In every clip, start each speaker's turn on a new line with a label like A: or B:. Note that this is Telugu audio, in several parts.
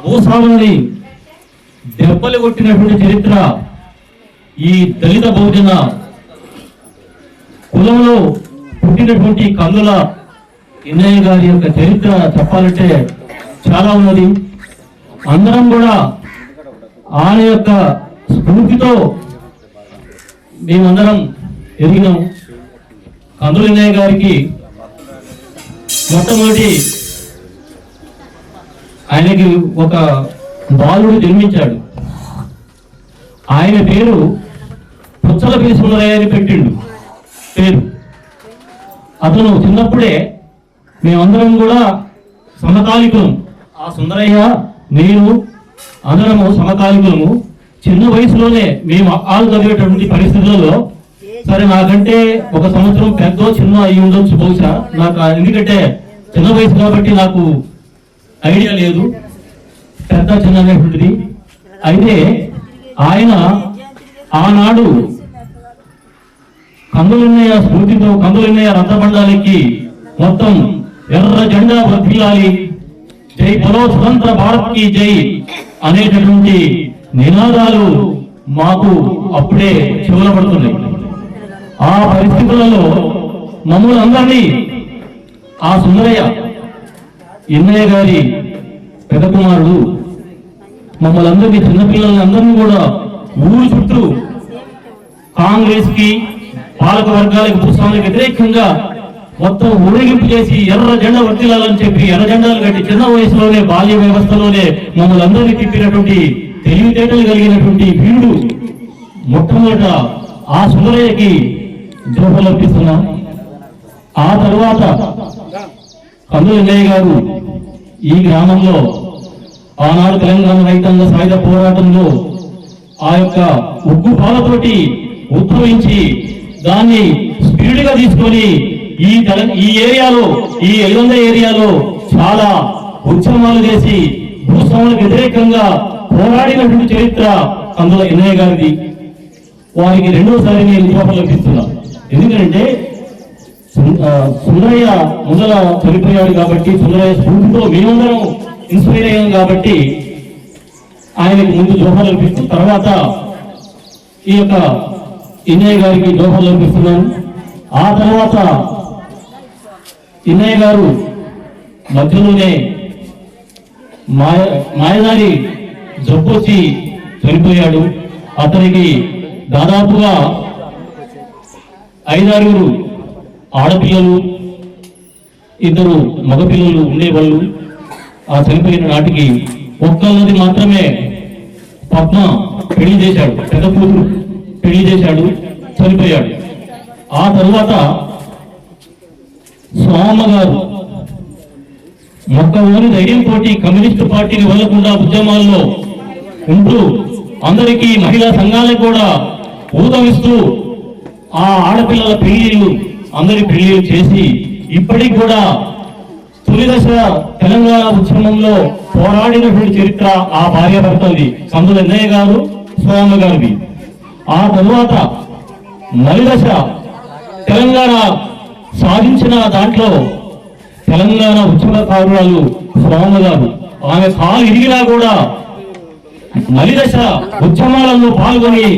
A: భూస్వాముని దెబ్బలు కొట్టినటువంటి చరిత్ర ఈ దళిత బహుజన కులంలో పుట్టినటువంటి కందుల ఇన్నయ్య గారి యొక్క చరిత్ర చెప్పాలంటే చాలా ఉన్నది. అందరం కూడా ఆయన యొక్క స్ఫూర్తితో మేమందరం ఎదిగినాం. కందుల ఇన్నయ్య గారికి మొట్టమొదటి ఆయనకి ఒక బాలుడు జన్మించాడు. ఆయన పేరు పుచ్చలపల్లి సుందరయ్య అని పెట్టిండు పేరు. అతను చిన్నప్పుడే మేమందరం కూడా సమకాలికులం. ఆ సుందరయ్య నేను అందరము సమకాలికులము. చిన్న వయసులోనే మేము ఆలు చదివేటటువంటి పరిస్థితులలో సరే నాకంటే ఒక సంవత్సరం పెద్ద చిన్న అయి ఉండొచ్చు బహుశా. నాకు ఎందుకంటే చిన్న వయసు కాబట్టి నాకు ఐడియా లేదు పెద్ద చిన్న అనేటువంటిది. అయితే ఆయన ఆనాడు కందులన్నయ్య స్ఫూర్తితో కందులన్నయ్య రథబండాలకి మొత్తం ఎర్ర జెండా వర్ధిల్లాలి, జై బలో స్వతంత్ర భారత్ కి జై అనేటటువంటి నినాదాలు మాకు అప్పుడే చెవుల పడుతున్నాయి. ఆ పరిస్థితులలో మమ్మల్ని అందరినీ ఆ సుందరయ్య ఇన్నయ్య గారి పెద్ద కుమారుడు మమ్మల్ని అందరినీ చిన్నపిల్లల్ని అందరినీ కూడా ఊరు చుట్టూ కాంగ్రెస్ కి పాలక వర్గాలకు భూస్వాములకు వ్యతిరేకంగా మొత్తం ఊరేగింపు చేసి ఎర్ర జెండా వర్తిల్లాలని చెప్పి ఎర్ర జెండాలు కట్టి చిన్న వయసులోనే బాల్య వ్యవస్థలోనే మమ్మల్ని అందరినీ తిప్పినటువంటి తెలివితేటలు కలిగినటువంటి వీరుడు మొట్టమొదట ఆ సుందరయ్యకి జోహర్లు అర్పిస్తున్నాం. ఆ తర్వాత కందుల ఇన్నయ్య గారు ఈ గ్రామంలో ఆనాడు తెలంగాణ రైతాంగ సాయుధ పోరాటంలో ఆ యొక్క ఉగ్గు పాలతోటి ఉద్భవించి దాన్ని స్పీడ్ గా తీసుకొని ఈ ఏరియాలో ఈ 500 ఏరియాలో చాలా ఉద్యమాలు చేసి భూస్వాములకు వ్యతిరేకంగా పోరాడినటువంటి చరిత్ర కందుల ఇన్నయ్య గారిది. వారికి రెండోసారి నేను జోహర్లు అర్పిస్తున్నాను. ఎందుకంటే సుందరయ్య మొదల చనిపోయాడు కాబట్టి సుందరయ్య స్ఫూర్తితో మేమందరం ఇన్స్పైర్ అయ్యాం కాబట్టి ఆయనకు ముందు జోహర్లు అర్పిస్తూ తర్వాత ఈ యొక్క ఇన్నయ్య గారికి జోహర్లు అర్పిస్తున్నాను. ఆ తర్వాత ఇన్నయ్య గారు మధ్యలోనే మాయదారి జబ్బు వచ్చి చనిపోయాడు. అతనికి దాదాపుగా 5-6 ఆడపిల్లలు 2 మగపిల్లలు ఉండేవాళ్ళు. ఆ చనిపోయిన నాటికి ఒక్కళ్ళది మాత్రమే పద్మ పెళ్లి చేశాడు, పెద్ద కూతురు పెళ్లి చేశాడు, చనిపోయాడు. ఆ తరువాత స్వామ గారు మొక్కవోని ధైర్యంతో కమ్యూనిస్టు పార్టీని వదలకుండా ఉద్యమాల్లో ఉంటూ అందరికీ మహిళా సంఘాలకు కూడా ఊదమిస్తూ ఆ ఆడపిల్లల పెళ్లిళ్ళు అందరి పెళ్లిళ్ళు చేసి ఇప్పటికి కూడా తొలి దశ తెలంగాణ ఉద్యమంలో పోరాడినటువంటి చరిత్ర ఆ భార్యాభర్తలది కందుల ఇన్నయ్య గారు స్వామి గారిది. ఆ తరువాత మలి దశ తెలంగాణ సాధించిన దాంట్లో తెలంగాణ ఉద్యమకారురాలు స్వామి గారు ఆమె కాలు ఇరిగినా కూడా మలి దశ ఉద్యమాలలో పాల్గొని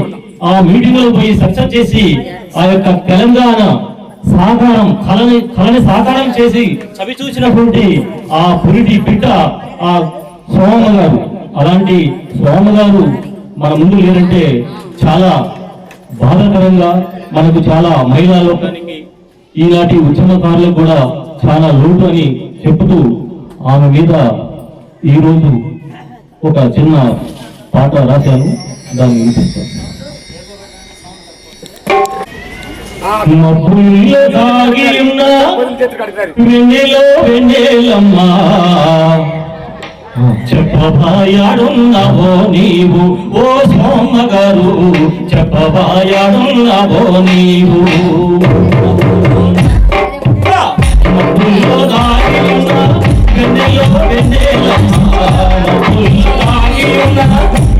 A: ఆ మీటింగ్లో పోయి సక్సెస్ చేసి ఆ యొక్క తెలంగాణ సాకారం కళని సాకారం చేసి చవి చూసినటువంటి ఆ పురిటి బిడ్డ ఆ సోమ గారు. అలాంటి సోమ గారు మన ముందు లేదంటే చాలా బాధాకరంగా మనకు చాలా మహిళా లోకానికి ఈనాటి ఉద్యమకారులకు కూడా చాలా లోటు అని చెబుతూ ఆమె మీద ఈరోజు ఒక చిన్న పాట రాశాను, దాన్ని వినిపిస్తాను. మబ్బుల్లో దాగి ఉన్న వెన్నెలో వెన్నెలమ్మా చెప్పబాయాడున్నావో నీవు ఓ సోమ గారు, చెప్పబాయాడున్నావో నీవు. మబ్బుల్లో దాగి ఉన్న వెన్నెలో వెన్నెలమ్మా, మబ్బుల్లో దాగి ఉన్న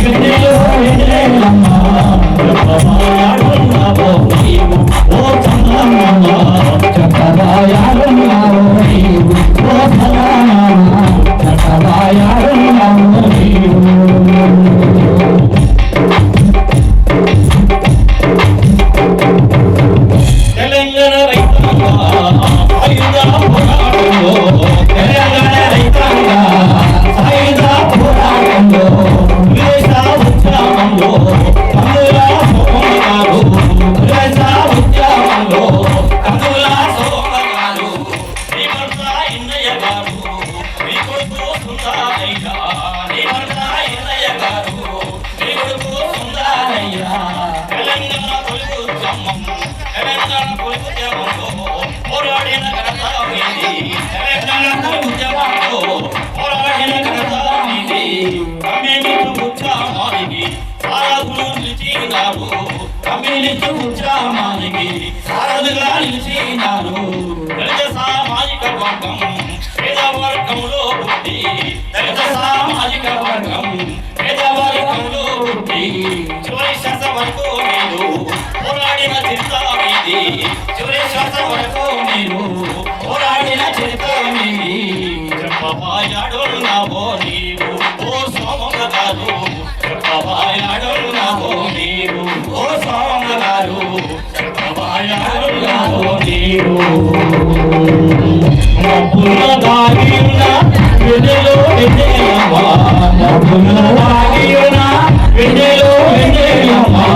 A: వెన్నెలో వెన్నెలమ్మా చెప్పబాయాడున్నావో నీవు ఓ చంద్రమ్మ, చెప్పబాయాడున్నావో నీవు ఓ సలమా, చెప్పబాయాడున్నావో కమ్యూనిస్టు ఉద్యమానికి సారథులు నిలిచినారు కమ్యూనిస్టు ఉద్యమానికి సారథుగా నిలిచినారు దళిత సామాజిక వర్గం పేద వర్గంలో పుట్టి దళిత సామాజిక వర్గం పేద వర్గంలో పుట్టి చివరి శ్వాస వరకు మీరు పోరాడిన చరిత్ర మీది చివరి శ్వాస వరకు మీరు పోరాడిన చరిత్ర మీది చెప్పబాయాడున్నావో నీవు ఓ సోమగారు చెప్పబాయాడున్నావో నీవు ఓ సోమగారు చెప్పబాయాడున్నావో నీవు మబ్బుల దాగిన వెన్నెలో వెన్నెలమ్మా మబ్బుల దాగిన వెన్నెలో వెన్నెలమ్మా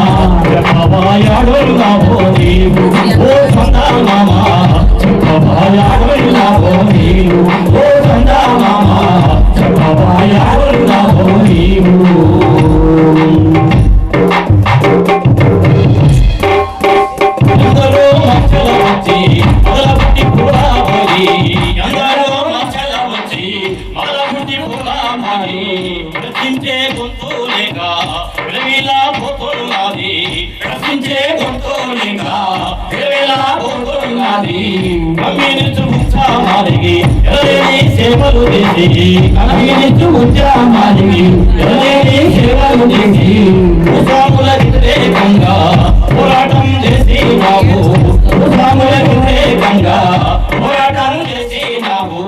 A: చెప్పబాయాడున్నావో నీవు ఓ సందమామ చెప్పబాయాడున్నావో నీవు ఓ సందమామ చెప్పబాయాడున్నావో నీవు అందరూ మచ్చల వచ్చి మొదల పుట్టి కూడా పోయి అందరూ మచ్చల వచ్చి మొదల పుట్టి కూడా మారి ప్రశ్నించే గొంతు లేక విలవిలా పోతున్నది ప్రశ్నించే గొంతు లేక విలవిలా పోతున్నది కమ్యూనిస్టు ఉద్యమానికి ఎనలేని సేవలు చేసి కమ్యూనిస్టు ఉద్యమానికి ఎనలేని సేవలు చేసి భూస్వాముల వ్యతిరేకంగా పోరాటం చేసినావు భూస్వాముల వ్యతిరేకంగా పోరాటం చేసినావు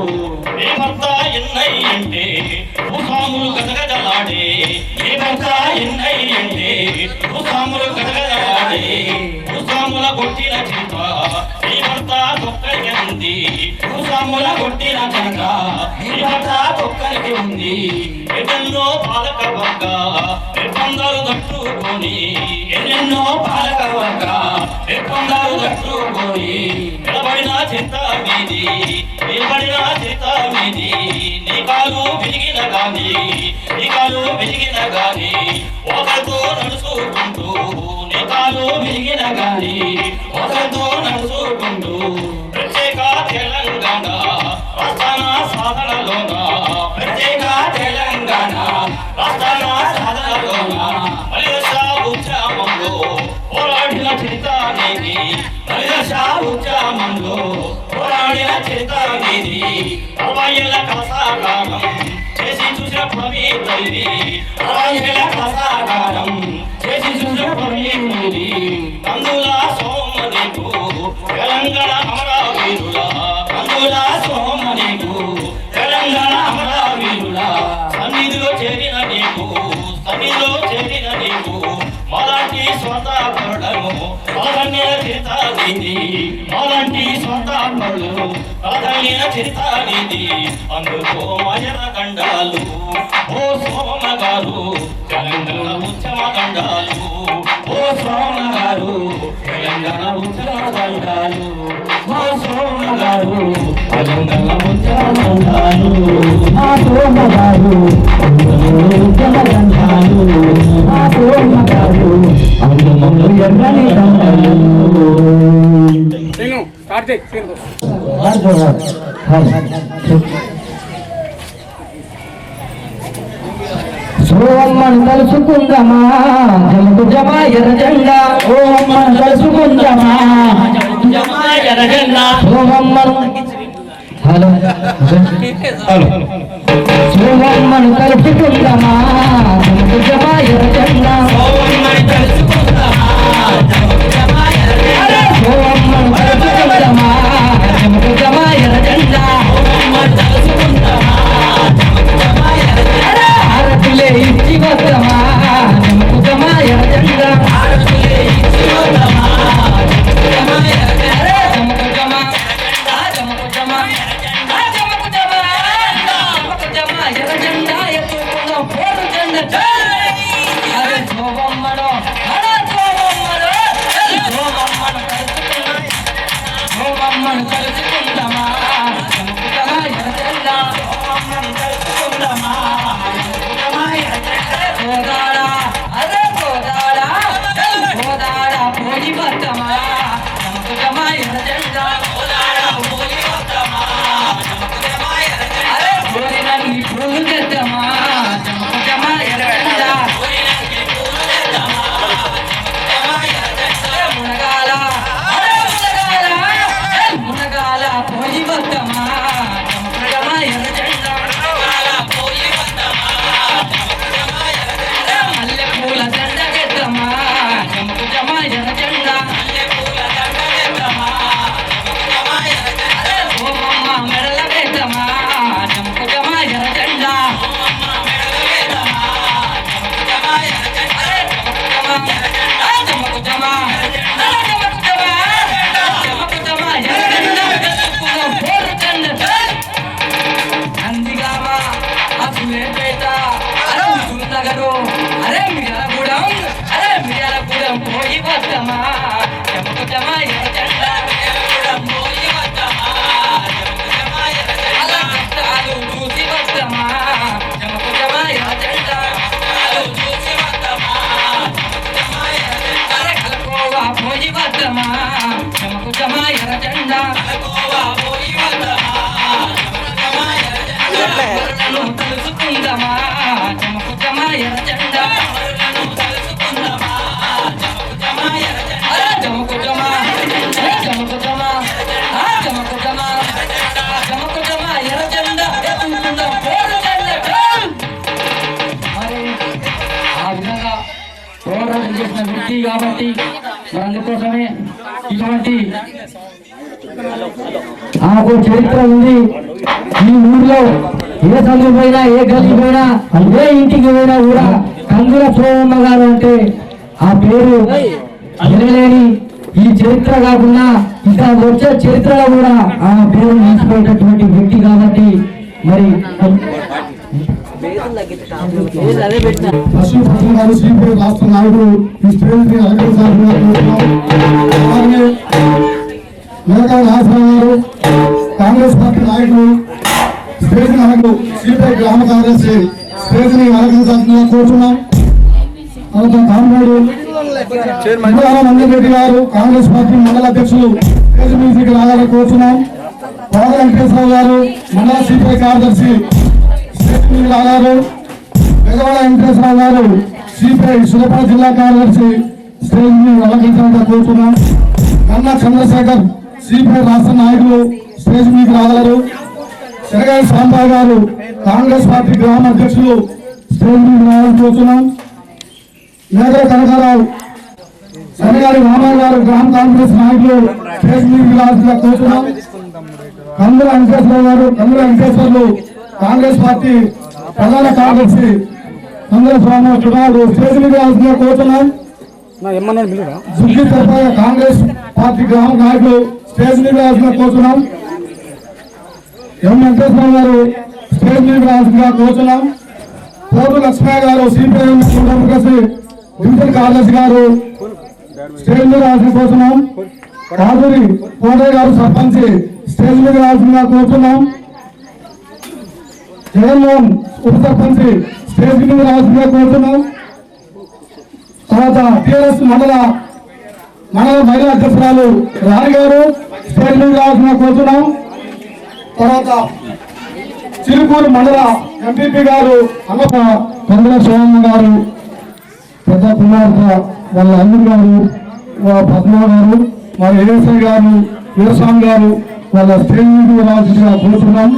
A: మేమంతా ఎన్నై అంటే భూస్వాములు గదగదలాడే మేమంతా ఎన్నై అంటే భూస్వాములు గదగదలాడే భూస్వాముల కొట్టిన చింత మేమంతా ఒక్కరికి ఉంది భూస్వాముల కొట్టిన చింత మేమంతా ఒక్కరికి ఉంది ఎన్నెన్నో పాలక వర్గ నిర్బంధాలు తట్టుకొని ఎన్నెన్నో పాలక వర్గ నిర్బంధాలు తట్టుకొని నిలబడిన చింత మీది నిలబడిన చింత మీది నీ కాలు విరిగిన గాని నీ కాలు విరిగిన గాని ఒకరితో నడుచుకుంటూ నీ కాలు విరిగిన గాని ఒకరితో నడుచుకుంటూ ప్రత్యేక తెలంగాణ రాష్ట్రాల సాధనలోన ప్రత్యేక తెలంగాణ రాష్ట్రాల సాధనలోన మలిదశ ఉద్యమంలో పోరాడిన చరిత్ర నీది మలిదశ ఉద్యమంలో పోరాడిన చరిత్ర నీది 40 ఏళ్ల కసాకాలం చేసి చూసిన పవిత్రుడి 40 ఏళ్ల కసాకాలం చేసి చూసిన పవిత్రుడి అందుల సోమదేవు తెలంగాణ అమరవీరుల అందుల సోమదేవు తెలంగాణ అమరవీరుల సన్నిధిలో చేరిన నీకు సన్నిధిలో చేరిన నీకు మాలాంటి స్వాతంత్రులను ప్రాధాన్య చరిత నీది మాలాంటి స్వాతంత్రులు ప్రాధాన్య చరిత నీది అందుకో మజర గండాలు ఓ సోమ గారు తెలంగాణ ఉద్యమ గండాలు ఓ సోమ గారు తెలంగాణ ఉద్యమ గండాలు ఓ సోమ గారు తెలంగాణ ఉద్యమ గండాలు ఆ సోమ గారు ఉద్యమ గండాలు ఆ సోమ గారు అందులో ఎర్రని గండాలు
B: నేను స్టార్ట్ చేయి
C: సోమను తలుచుకుందామా జముకు జమా ఎర్రజెండా ఓమను తలుచుకుందామా
A: జమా ఎర్రజెండా
C: సోమను హలో సోమను తలుచుకుందామా జముకు జమా ఎర్రజెండా
A: సోమను తలుచుకుందామా జముకు జమా ఎర్రజెండా
C: సోమను తలుచుకుందామా జముకు జమా ఎర్రజెండా
A: సోమను తలుచుకుందామా జముకు జమా ఎర్రజెండా
C: ఆరతులే ఇచ్చి వద్దామా జముకు జమా ఎర్రజెండా
A: ఆరతులే ఇచ్చి వద్దామా జముకు జమా ఎర్రజెండా
C: జముకు జమా జముకు జమా జముకు జమా జముకు జమా ఎర్రజెండా ఎత్తుకున్న పోరు జెండా జై నగరు అరే మిర్యాలగూడెం పోయి వద్దమా జమకుజమా ఎర్ర జెండా మిర్యాలగూడెం పోయి వద్దమా జమకుజమా ఎర్ర జెండా కష్టాలు చూసి వద్దమా జమకుజమా ఎర్ర జెండా కష్టాలు చూసి వద్దమా జమకుజమా ఎర్ర జెండా కలకోవా పోయి వద్దమా జమకుజమా ఎర్ర జెండా కలకోవా పోయి వద్దమా జమకుజమా ఎర్ర జెండా తెలుసుకుందమా జమకుజమా ఎర్ర జెండా తెలుసుకుందమా జమకుజమా ఎర్ర జెండా జమకుజమా జమకుజమా జమకుజమా జమకుజమా ఎర్ర జెండా ఎత్తుకుందాం పేరు జెండా మరి ఆ విధంగా పోరాటం చేసిన వ్యక్తి కాబట్టి మరి అందుకోసమే ఇటువంటి ఆకు చరిత్ర ఉంది. ఈ ఊర్లో ఏ సందు పోయినా ఏ గది పోయినా ఏ ఇంటికి పోయినా కూడా కందుల సోమమ్మ గారు అంటే ఆ పేరు వినలేని ఈ చరిత్ర కాకుండా ఇంకా వచ్చే చరిత్రలో కూడా ఆ పేరు నిలిచిపోయేటటువంటి వ్యక్తి కాబట్టి మరి
B: శ్రీపేరు రాష్ట్ర నాయుడు ఈ స్టేజ్ మేఘా నాగేశ్వరరావు గారు కాంగ్రెస్ పార్టీ నాయకులు స్టేజ్ నాయకులు శ్రీపేరు గ్రామ కార్యదర్శి స్టేజ్ ని అలంకరించాల్సిందిగా కోరుతున్నాం. కామ్రేడు మంజరెడ్డి గారు కాంగ్రెస్ పార్టీ మండల అధ్యక్షులు స్టేజ్ మీదకి రావాలని కోరుతున్నాం. పాద వెంకటేశ్వరరావు గారు మండల సిపిఐ కార్యదర్శి స్టేజ్ మీదకి రాగారు. పెదవాడ వెంకటేశ్వరరావు గారు సిపిఐ సులభ జిల్లా కార్యదర్శి స్టేజ్ మీద అలంకరించాలని కోరుతున్నాం. కన్నా చంద్రశేఖర్ సిపిఐ రాష్ట్ర నాయకులు స్టేజ్ మీదకి రాగలరు. శనగాయ సాంబాయి గారు కాంగ్రెస్ పార్టీ గ్రామ అధ్యక్షులు స్టేజ్ మీదకి రావాలని కోరుతున్నాం. మేఘల కనకారావు శనగారి రామయ్య గారు గ్రామ కాంగ్రెస్ నాయకులు స్టేజ్ మీదకి రావాల్సిందిగా కోరుతున్నాం. కందుల వెంకటేశ్వరరావు గారు కందుల వెంకటేశ్వర్లు కాంగ్రెస్ పార్టీ ప్రధాన కార్యదర్శి కందుల స్వామి చునాడు స్టేజ్ మీదకి రావాల్సిందిగా కోరుతున్నాం. జుగ్గి తిరుపతి కాంగ్రెస్ పార్టీ గ్రామ నాయకులు స్టేజ్ మీద రావాల్సిందిగా కోరుతున్నాం. ఎం వెంకటేశ్వరరావు గారు స్టేజ్ మీద రావాల్సిందిగా కోరుతున్నాం. పోటు లక్ష్మయ్య గారు సిపిఐ డివిజన్ కార్యదర్శి గారు స్టేజ్ మీద రావాల్సిన కోరుతున్నాం. రాజురి కోటయ్య గారు సర్పంచ్ స్టేజ్ మీద రావాల్సిందిగా కోరుతున్నాం. జగన్మోహన్ ఉప సర్పంచ్ స్టేజ్ మీద రావాల్సిందిగా కోరుతున్నాం. తర్వాత టిఆర్ఎస్ మండల మహిళా అధ్యక్షురాలు రాణి గారు స్టేజ్ మీద రావాల్సిన కోరుతున్నాం. తర్వాత చిలుకూరు మండల ఎంపీపీ గారు అమ్మప్ప కందుల సోమమ్మ గారు పెద్ద కుమార్తె వాళ్ళ అల్లుడు గారు పద్మ గారు వాళ్ళ ఏఎస్ఐ గారు వీరస్వామి గారు వాళ్ళ స్టేజ్ మీద రావాల్సిందిగా కోరుతున్నాం.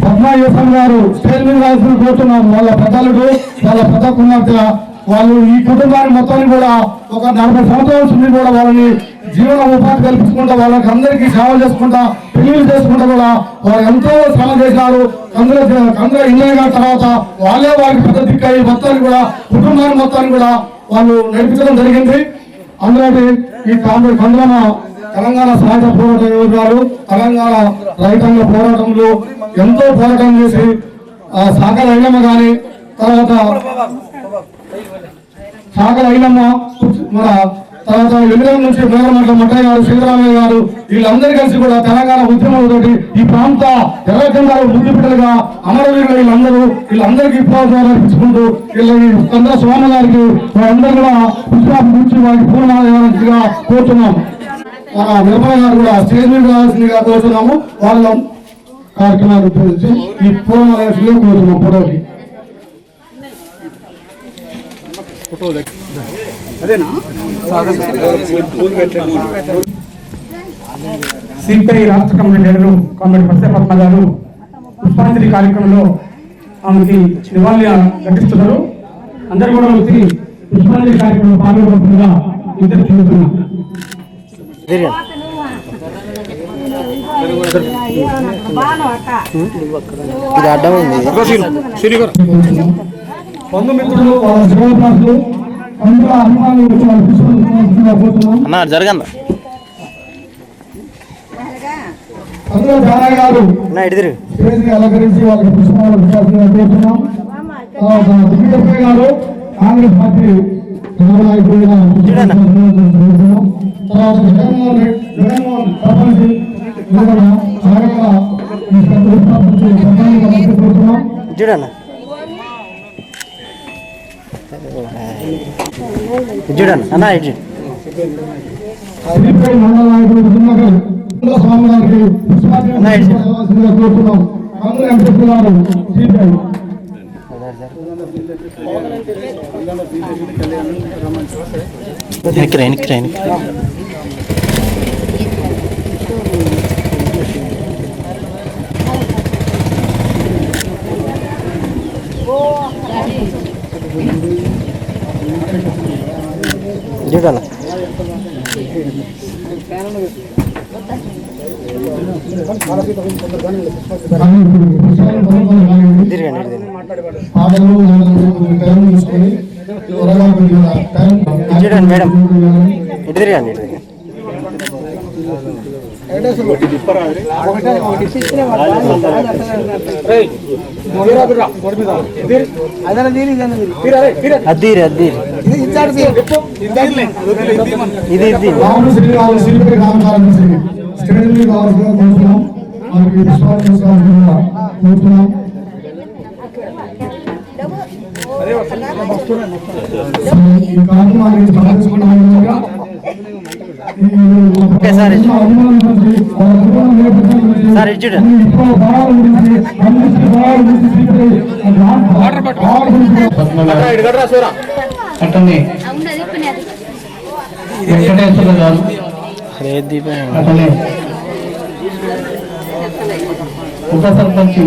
B: పద్మాయేసం గారు స్టేజ్ మీద రావాల్సిన కోరుతున్నాం. వాళ్ళ పెద్దలుడు వాళ్ళ పెద్ద కుమార్తె వాళ్ళు ఈ కుటుంబాన్ని మొత్తాన్ని కూడా ఒక 40 సంవత్సరాల నుండి కూడా వాళ్ళని జీవన ఉపాధి కల్పించుకుంటా వాళ్ళకి అందరికీ సేవలు చేసుకుంటా పెళ్లిళ్ళు చేసుకుంటా కూడా వాళ్ళు ఎంతో శ్రమ చేశారు. కందుల ఇంజనీర్ గారి తర్వాత వాళ్ళే వాళ్ళకి పెద్ద దిక్కయి మొత్తాన్ని కూడా కుటుంబాన్ని మొత్తాన్ని కూడా వాళ్ళు నడిపించడం జరిగింది. అందులో ఈ కందులమ తెలంగాణ సాయుధ పోరాట యోధులు తెలంగాణ రైతాంగ పోరాటంలో ఎంతో పోరాటం చేసి సాగర్ ఐలమ్మ గాని తర్వాత సాగర్ ఐలమ్మ మన తర్వాత ఎల్లుగం నుంచి మేఘమంట మట్టయ్య గారు సీతారామయ్య గారు వీళ్ళందరూ కలిసి కూడా తెలంగాణ ఉద్యమంతో ఈ ప్రాంత ఎర్ర జెండాలు ముద్దుపిట్టలుగా అమరవీరులు వీళ్ళందరికీ ప్రోత్సాహం అర్పించుకుంటూ వీళ్ళకి కందుల స్వామి గారికి వాళ్ళందరూ కూడా పుష్పాలు నుంచి వారికి పూర్ణగా కోరుతున్నాము. మన నిర్మల గారు కూడా స్టేజ్ మీద రావాల్సిందిగా కోరుతున్నాము. వాళ్ళ కార్యక్రమాలు గురించి ఈ పూర్ణాలయంలో కోరుతున్నాం. ఫోటోకి
D: సిపిఐ రాష్ట్ర కమిటీ లీడరు కామ్రేడ్ పద్మ గారు పుష్పాంజలి కార్యక్రమంలో ఆమెకి నివాళి ఘటిస్తున్నారు. అందరూ కూడా వచ్చి పుష్పాంజలి కార్యక్రమంలో పాల్గొనకుండా ఇద్దరు చూస్తున్నారు.
B: బంధుమిత్రులు వాళ్ళ శ్రేయభిలాషులు అందులో అభిమానులు వచ్చి వాళ్ళ పుష్పాలు జరగండి. అందులో జానయ్య గారు స్టేజ్ ని అలంకరించి వాళ్ళకి పుష్పాలు విశ్వాసంగా కోరుతున్నాం. దిగ్గజ గారు కాంగ్రెస్ పార్టీ నాయకుడిగా తర్వాత జగన్మోహన్ సర్పంచ్
E: చూడండి అన్న
B: మండల నాయకుడు స్వామి గారికి కోరుతున్నాం. అందరూ ఎంపీ గారు
E: చూడాలి చూడండి మేడం ఇటు తిరగండి అద్దీరి అద్దీరి ఇది ఇది సార్ చూడండి
A: అతన్ని వెంకటేశ్వర గారు అతని ఉప సర్పంచ్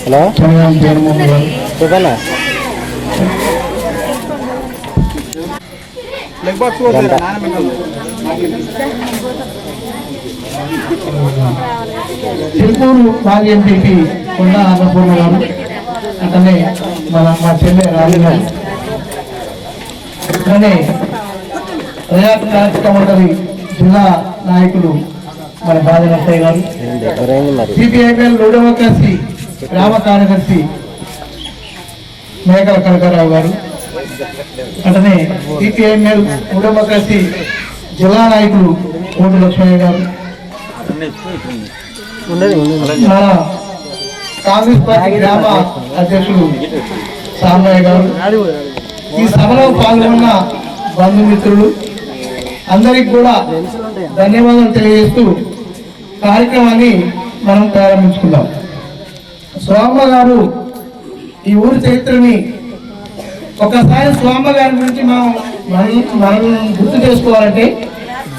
E: హలో
A: జగన్మోహన్ గారు
E: చెప్పనా
A: చిలుకూరు మాజీ ఎంపీపీ కొండ అన్నపూర్ణ గారు అతనే మా చెల్లె రాజు గారు అతనే ప్రజాప్రతినిధి మండలి జిల్లా నాయకులు మన బాధ నరసయ్య గారు సిపిఐఎంఎల్ డెమోక్రసీ గ్రామ కార్యదర్శి మేకల కనకారావు గారు అతనే సిపిఐఎంఎల్ డెమోక్రసీ జిల్లా నాయకులు కోటి లక్ష్మయ్య గారు మన కాంగ్రెస్ పార్టీ గ్రామ అధ్యక్షులు సామయ్య గారు ఈ సభలో పాల్గొన్న బంధుమిత్రులు అందరికి కూడా ధన్యవాదాలు తెలియజేస్తూ కార్యక్రమాన్ని మనం ప్రారంభించుకుందాం. స్వామి గారు ఈ ఊరి చరిత్రని ఒకసారి స్వామి గారి గురించి మనం గుర్తు చేసుకోవాలంటే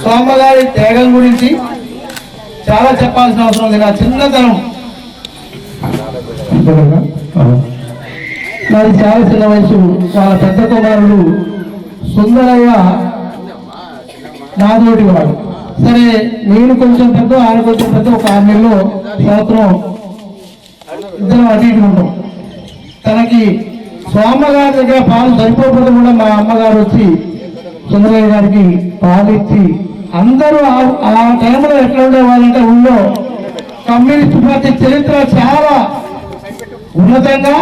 A: స్వామి గారి త్యాగం గురించి చాలా చెప్పాల్సిన అవసరం ఉంది. నా చిన్నతనం నాది చాలా చిన్న వయసు. వాళ్ళ పెద్ద కుమారుడు సుందరయ్య నాదోటి వాడు. సరే నేను కొంచెం పెద్ద ఆయన కొంచెం పెద్ద ఒక 6 నెలలో సంవత్సరం ఇద్దరం అటు ఇటు ఉంటాం. తనకి స్వామిగారి దగ్గర పాలు సరిపోకపోతే కూడా మా అమ్మగారు వచ్చి సుందరయ్య గారికి పాలు ఇచ్చి అందరూ ఆ టైంలో ఎట్లా ఉండేవాళ్ళంటే ఊళ్ళో కమ్యూనిస్ట్ పార్టీ చరిత్ర చాలా ఉన్నతంగా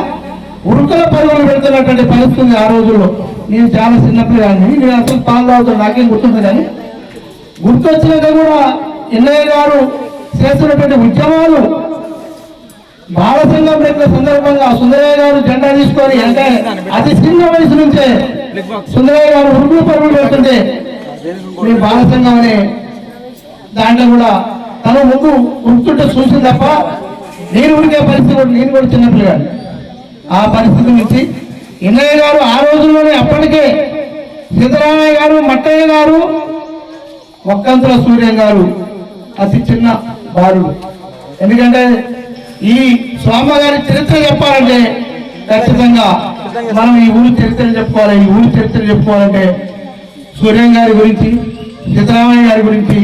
A: ఉరుకుల పరుగులు పెడుతున్నటువంటి పరిస్థితి ఆ రోజుల్లో. నేను చాలా చిన్నపిల్లని నేను అసలు పాలు తాగుతాను, నాకేం గుర్తుంది. కానీ గుర్తొచ్చినాక కూడా ఎన్నయ్య గారు చేస్తున్నటువంటి ఉద్యమాలు బాల సంఘం పెట్టిన సందర్భంగా సుందరయ్య గారు జెండా తీసుకొని అంటే అతి చిన్న వయసు నుంచే సుందరయ్య గారు ఉరుకుల పరుగులు పెడుతుంటే నేను బాల సంఘం అనే దాంట్లో కూడా తన ముందు ఉరుకుతుంటే చూసింది తప్ప నేను ఉరికే పరిస్థితి నేను కూడా చిన్నపిల్లగాడు. ఆ పరిస్థితి నుంచి ఎన్నయ్య గారు ఆ రోజుల్లోనే అప్పటికే సిద్ధరామయ్య గారు, మట్టయ్య గారు, ఒక్కంతుల సూర్యం గారు అతి చిన్న బాలుడు. ఎందుకంటే ఈ స్వామి గారి చరిత్ర చెప్పాలంటే ఖచ్చితంగా మనం ఈ ఊరి చరిత్రను చెప్పుకోవాలి. ఈ ఊరి చరిత్ర చెప్పుకోవాలంటే సూర్యం గారి గురించి, సిద్ధరామయ్య గారి గురించి,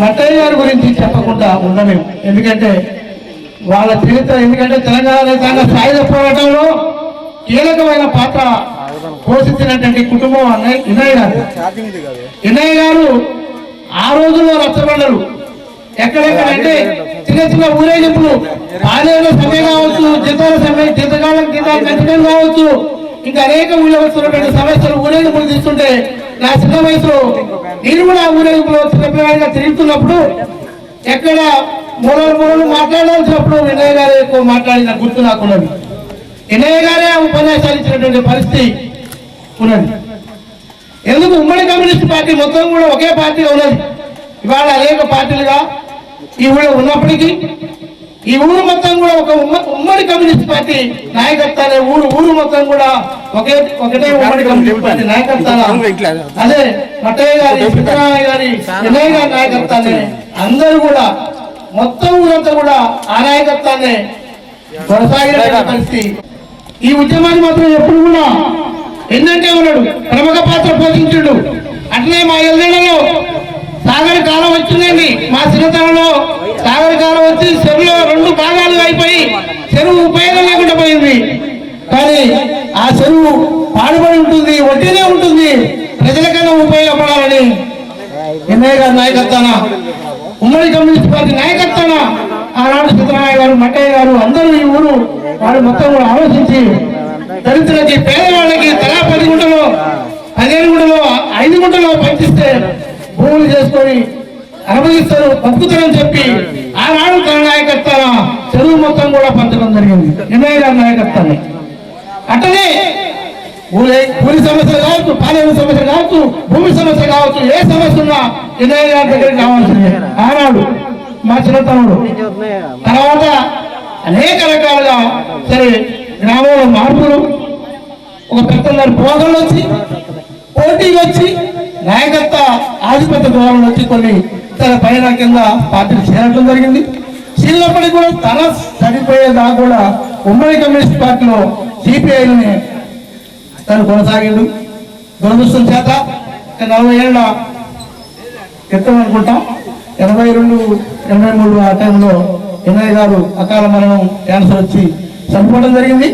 A: మట్టయ్య గారి గురించి చెప్పకుండా ఉండలేము. ఎందుకంటే వాళ్ళ చరిత్ర, ఎందుకంటే తెలంగాణ రైతాంగ సాయుధ పోరాటంలో కీలకమైన పాత్ర పోషించినటువంటి కుటుంబం ఎన్నయ్య గారు. ఎన్నయ్య గారు ఆ రోజుల్లో రచ్చబండలు
B: ఎక్కడెక్కడంటే చిన్న చిన్న ఊరేగింపులు ఆలయంలో సమ్మె కావచ్చు, జీతాల సమ్మె, జీతకాలం జీతాలు పెంచడం కావచ్చు, ఇంకా అనేక ఊళ్ళో వస్తున్నటువంటి సమస్యలు ఊరేగింపులు తీస్తుంటే నా చిన్న వయసులో నేను కూడా ఊరేగింపులో చిన్నపిల్లగా తిరుగుతున్నప్పుడు ఎక్కడ మూలలు మాట్లాడాల్సినప్పుడు వినయ్ గారు ఎక్కువ మాట్లాడిన గుర్తు నాకున్నది. వినయ్ గారే ఉపన్యాసాలు ఇచ్చినటువంటి పరిస్థితి ఉన్నది. ఎందుకు ఉమ్మడి కమ్యూనిస్ట్ పార్టీ మొత్తం కూడా ఒకే పార్టీగా ఉన్నది. ఇవాళ అనేక పార్టీలుగా ఈ ఊళ్ళో ఉన్నప్పటికీ ఈ ఊరు మొత్తం కూడా ఒక ఉమ్మడి కమ్యూనిస్ట్ పార్టీ నాయకత్వాలే ఊరు మొత్తం కూడా ఒకటే ఉమ్మడి కమ్యూనిస్ట్ పార్టీ నాయకత్వాల అదే మట్టయ్య గారి, సిద్ధరామయ్య గారి, వినయ్ గారి నాయకత్వాన్ని అందరూ కూడా మొత్తం ఊరంతా కూడా ఆ నాయకత్వాన్ని కొనసాగిన పరిస్థితి. ఈ ఉద్యమాన్ని మాత్రం ఎప్పుడు కూడా ఏంటంటే ఉన్నాడు, ప్రముఖ పాత్ర పోషించుడు. అట్లే మా ఎల్లులలో సాగర్ కాలం వచ్చిందండి. మా చిన్నతనంలో సాగర్ కాలం వచ్చి చెరువులో 2 భాగాలు అయిపోయి చెరువు ఉపయోగం లేకుండా పోయింది. కానీ ఆ చెరువు పాడుబడి ఉంటుంది, వడ్డీనే ఉంటుంది. ప్రజలకన్నా ఉపయోగపడాలని వినయ్ గారి నాయకత్వాన, ఉమ్మడి కమ్యూనిస్ట్ పార్టీ నాయకత్వాన ఆనాడు సిద్ధరామయ్య గారు, మట్టయ్య గారు అందరూ ఈ ఊరు వాళ్ళు మొత్తం కూడా ఆలోచించి దళితులకి, పేదవాళ్ళకి తలా 10 గుంటలో 15 గుంటలో 5 గుంటలో పంచిస్తే భూములు చేసుకొని అనుభవిస్తారు, బతుకుతారని చెప్పి ఆనాడు తన నాయకత్వాన చెరువు మొత్తం కూడా పంచడం జరిగింది వినయ్ గారి నాయకత్వాన్ని. అట్టనే కూలి సమస్యలు కావచ్చు, పాలన సమస్య కావచ్చు, భూమి సమస్య కావచ్చు, ఏ సమస్య ఉన్నా వినయ్ గారి దగ్గరికి కావాల్సిందే ఆనాడు మా చిన్నతనంలో. తర్వాత అనేక రకాలుగా సరే గ్రామంలో మార్పులు, ఒక పెద్దన్నర పోగళ్ళు వచ్చి, పోటీలు వచ్చి, నాయకత్వ ఆధిపత్య ధోరణులు వచ్చి కొన్ని తన పైన కింద పార్టీలు చేరడం జరిగింది. చేరినప్పటికీ కూడా తన చనిపోయేదాకా కూడా ఉమ్మడి కమ్యూనిస్ట్ పార్టీలో సిపిఐని తను కొనసాగిండు. దురదృష్టం చేత 40 ఏళ్ళ క్రితం అనుకుంటాం, 82, 83 ఆ టైంలో వినయ్ గారు అకాల మరణం, క్యాన్సర్ వచ్చి చనిపోవడం జరిగింది.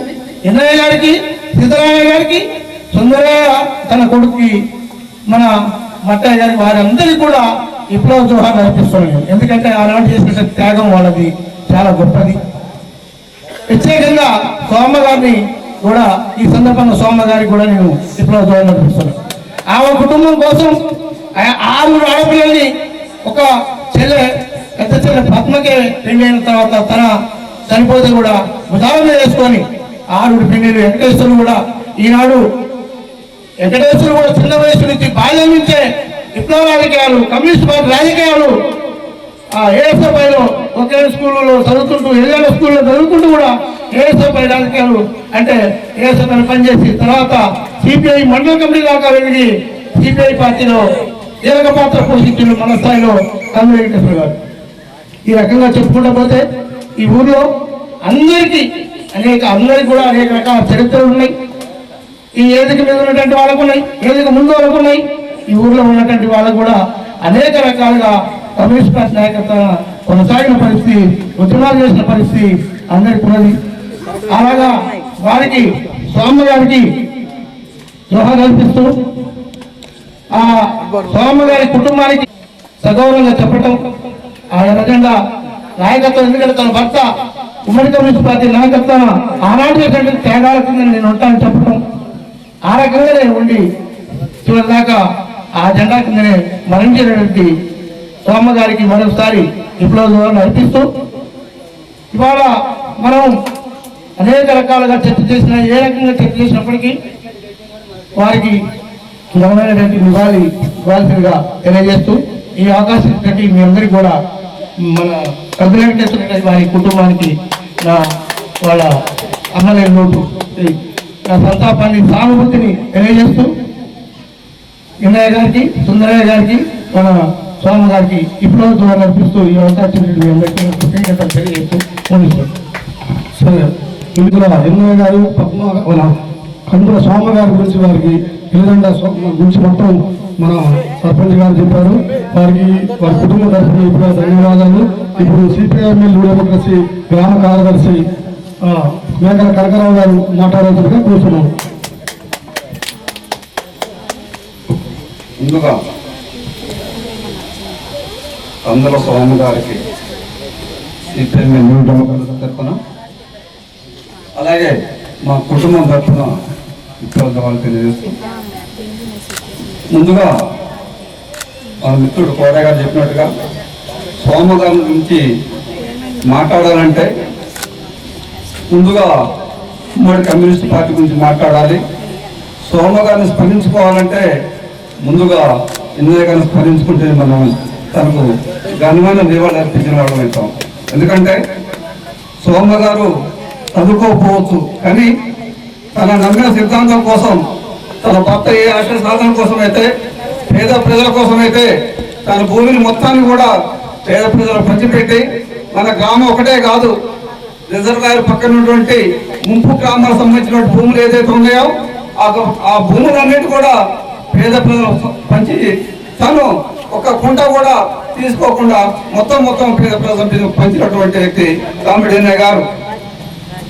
B: వినయ్ గారికి, సిద్ధరామయ్య గారికి, సుందరయ్య తన కొడుకుకి, మన మట్టయ్య గారికి, వారందరికీ కూడా విప్లవ జోహార్ అర్పిస్తున్నాను. ఎందుకంటే ఆనాడు చేసిన త్యాగం వాళ్ళది చాలా గొప్పది. ప్రత్యేకంగా సోమ గారిని కూడా ఈ సందర్భంగా సోమ గారికి కూడా నేను విప్లవ జోహార్ అర్పిస్తున్నాను. ఆమె కుటుంబం కోసం 6 ఆడపిల్లల్ని, ఒక పెద్ద చెల్లె పద్మకే పెళ్ళైన తర్వాత తన చనిపోతే కూడా ఉదాహరణ చేసుకొని 6 పెళ్ళిళ్ళు. వెంకటేశ్వరులు కూడా ఈనాడు వెంకటేశ్వరులు కూడా చిన్న వయసు నుంచి బాల్యం నుంచే విప్లవ రాజకీయాలు, కమ్యూనిస్ట్ పార్టీ రాజకీయాలు ఏఎస్ఎఫ్ఐలో ఒకే స్కూల్లో చదువుకుంటూ, ఎల్ఎల్ స్కూల్లో చదువుకుంటూ కూడా ఏఎస్ఎఫ్ఐ రాజకీయాలు అంటే ఏఎస్ఎఫ్ఐ పనిచేసి తర్వాత సిపిఐ మండల కమిటీ దాకా వెళ్ళి సిపిఐ పార్టీలో కీలక పాత్ర పోషించిన మన స్థాయిలో కమ్యూనిస్ట్ వెంకటేశ్వర గారు. ఈ రకంగా చెప్పుకుంటూ పోతే ఈ ఊర్లో అందరికీ అందరికి కూడా అనేక రకాల చరిత్రలు ఉన్నాయి. ఈ ఏదిక మీద ఉన్నటువంటి వాళ్ళకు ఉన్నాయి, ఏదిక ముందు వాళ్ళకు ఉన్నాయి. ఈ ఊర్లో ఉన్నటువంటి వాళ్ళకు కూడా అనేక రకాలుగా కమ్యూనిస్ట్ పార్టీ నాయకత్వం కొనసాగిన పరిస్థితి, ఉద్యమాలు చేసిన పరిస్థితి అందరికి ఉన్నది. అలాగా వారికి, స్వామి గారికి జోహార్ కల్పిస్తూ ఆ స్వామి గారి కుటుంబానికి సగౌరవంగా చెప్పటం, ఆ ఎర్రజెండా నాయకత్వం. ఎందుకంటే తన భర్త ఉమ్మడి కమ్యూనిస్ట్ పార్టీ నాయకత్వం ఆనాటి త్యాగాల కింద నేను ఉంటానని చెప్పడం, ఆ రకంగానే ఉండి చివరి దాకా ఆ జెండా కిందనే మరణించినటువంటి సోమ గారికి మరోసారి విప్లవ జోహార్లు అర్పిస్తూ, ఇవాళ మనం అనేక రకాలుగా చర్చ చేసిన, ఏ రకంగా చర్చ చేసినప్పటికీ వారికి ఘనమైనటువంటి నివాళి ఇవ్వాల్సిందిగా తెలియజేస్తూ, ఈ అవకాశం ఇచ్చినట్టు మీ అందరికీ కూడా మన కర్బుల వెంకటేశ్వర వారి కుటుంబానికి వాళ్ళ అమ్మలేని లోటు నా సంతాపాన్ని, సానుభూతిని తెలియజేస్తూ వినయ్ గారికి, సుందరయ్య గారికి, మన స్వామి గారికి విప్లవ జోహార్లు అర్పిస్తూ ఈ అవకాశం మీ అందరికీ కృతజ్ఞతలు తెలియజేస్తూ ముగిస్తాను.
D: సరే, ఇందులో వినయ్ గారు, కందుల స్వామి గారి గురించి, వారికి ఎల్లుదండ గురించి మొత్తం మన సర్పంచ్ గారు చెప్పారు. వారికి వారి కుటుంబ తరఫున ఇప్పుడు ధన్యవాదాలు. ఇప్పుడు సిపిఐఎం డెమోక్రసీ గ్రామ కార్యదర్శి మేకల కనకరావు గారు మాట్లాడాల్సిందిగా కూర్చున్నాం.
F: ముందుగా కందుల స్వామి గారికి సిపిఎం న్యూ డెమోక్రసీ తరఫున అలాగే మా కుటుంబం తరఫున విప్లవాలు తెలియజేస్తూ ముందుగా మన మిత్రుడు కోట గారు చెప్పినట్టుగా సోమ గారి గురించి మాట్లాడాలంటే ముందుగా ఉమ్మడి కమ్యూనిస్ట్ పార్టీ గురించి మాట్లాడాలి. సోమ గారిని స్మరించుకోవాలంటే ముందుగా ఇందిరా గారిని స్మరించుకుంటే మనం తనకు ఘనమైన నివాళులు అర్పించిన వాళ్ళం అవుతాం. ఎందుకంటే సోమ గారు చదువుకోకపోవచ్చు, కానీ తన నమ్మిన సిద్ధాంతం కోసం, తన భర్త ఏ ఆశ సాధన కోసం అయితే, పేద ప్రజల కోసం అయితే తన భూమిని మొత్తాన్ని కూడా పేద ప్రజలు పంచిపెట్టి, మన గ్రామం ఒకటే కాదు రిజర్వాయర్ పక్కన ఉన్నటువంటి ముంపు గ్రామాలకు సంబంధించిన భూములు ఏదైతే ఉన్నాయో ఆ భూములన్నిటి కూడా పేద ప్రజలు పంచి తను ఒక కుంట కూడా తీసుకోకుండా మొత్తం పేద ప్రజలు పంచినటువంటి వ్యక్తి కామిడి అన్నయ్య గారు.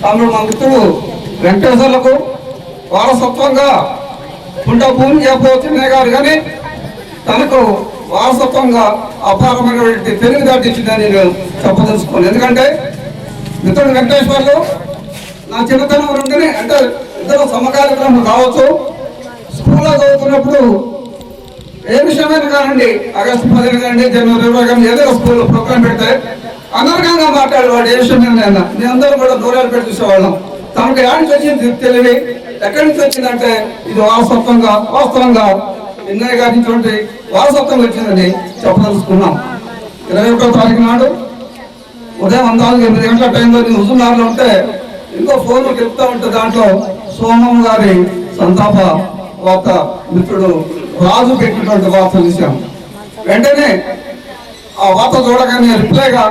F: కామిడి మా మిత్రుడు వెంకటేశ్వర్లకు వారసత్వంగా కుంట భూమి చెప్పవచ్చున్నయ్య గారు, కానీ తనకు వారసత్వంగా అపారమైనటువంటి తెలివితేటలు ఇచ్చిందని నేను చెప్పదలుచుకోను. ఎందుకంటే మిత్రుడు వెంకటేశ్వర్లు నా చిన్నతనం నుండి, అంటే ఇద్దరు సమకాలీకరణ కావచ్చు, స్కూల్లో చదువుతున్నప్పుడు ఏ విషయమైనా కానండి, ఆగస్టు 15 కానీ జనవరి 20 కానీ ఏదో స్కూల్లో ప్రోగ్రాం పెడితే అనర్గంగా మాట్లాడేవాడు. ఏ విషయమైనా మీ అందరూ కూడా దూరాలు పెట్టి చూసేవాళ్ళం. తనకు ఏడు నుంచి వచ్చింది తెలివి, ఎక్కడి నుంచి వచ్చిందంటే ఇది వాస్తవంగా ఎన్నయ్య గారి నుంచి వారసత్వం వచ్చిందని చెప్పదలుచుకున్నాం. 21వ తారీఖు నాడు ఉదయం 8 గంటల టైంలో నేను హుజూర్నగర్లో ఉంటే ఇంకో ఫోన్లు చెప్తా ఉంటే దాంట్లో సోమం గారి సంతాప వార్త మిత్రుడు రాజు పెట్టినటువంటి వార్త చూసాం. వెంటనే ఆ వార్త చూడగానే రిప్లైగా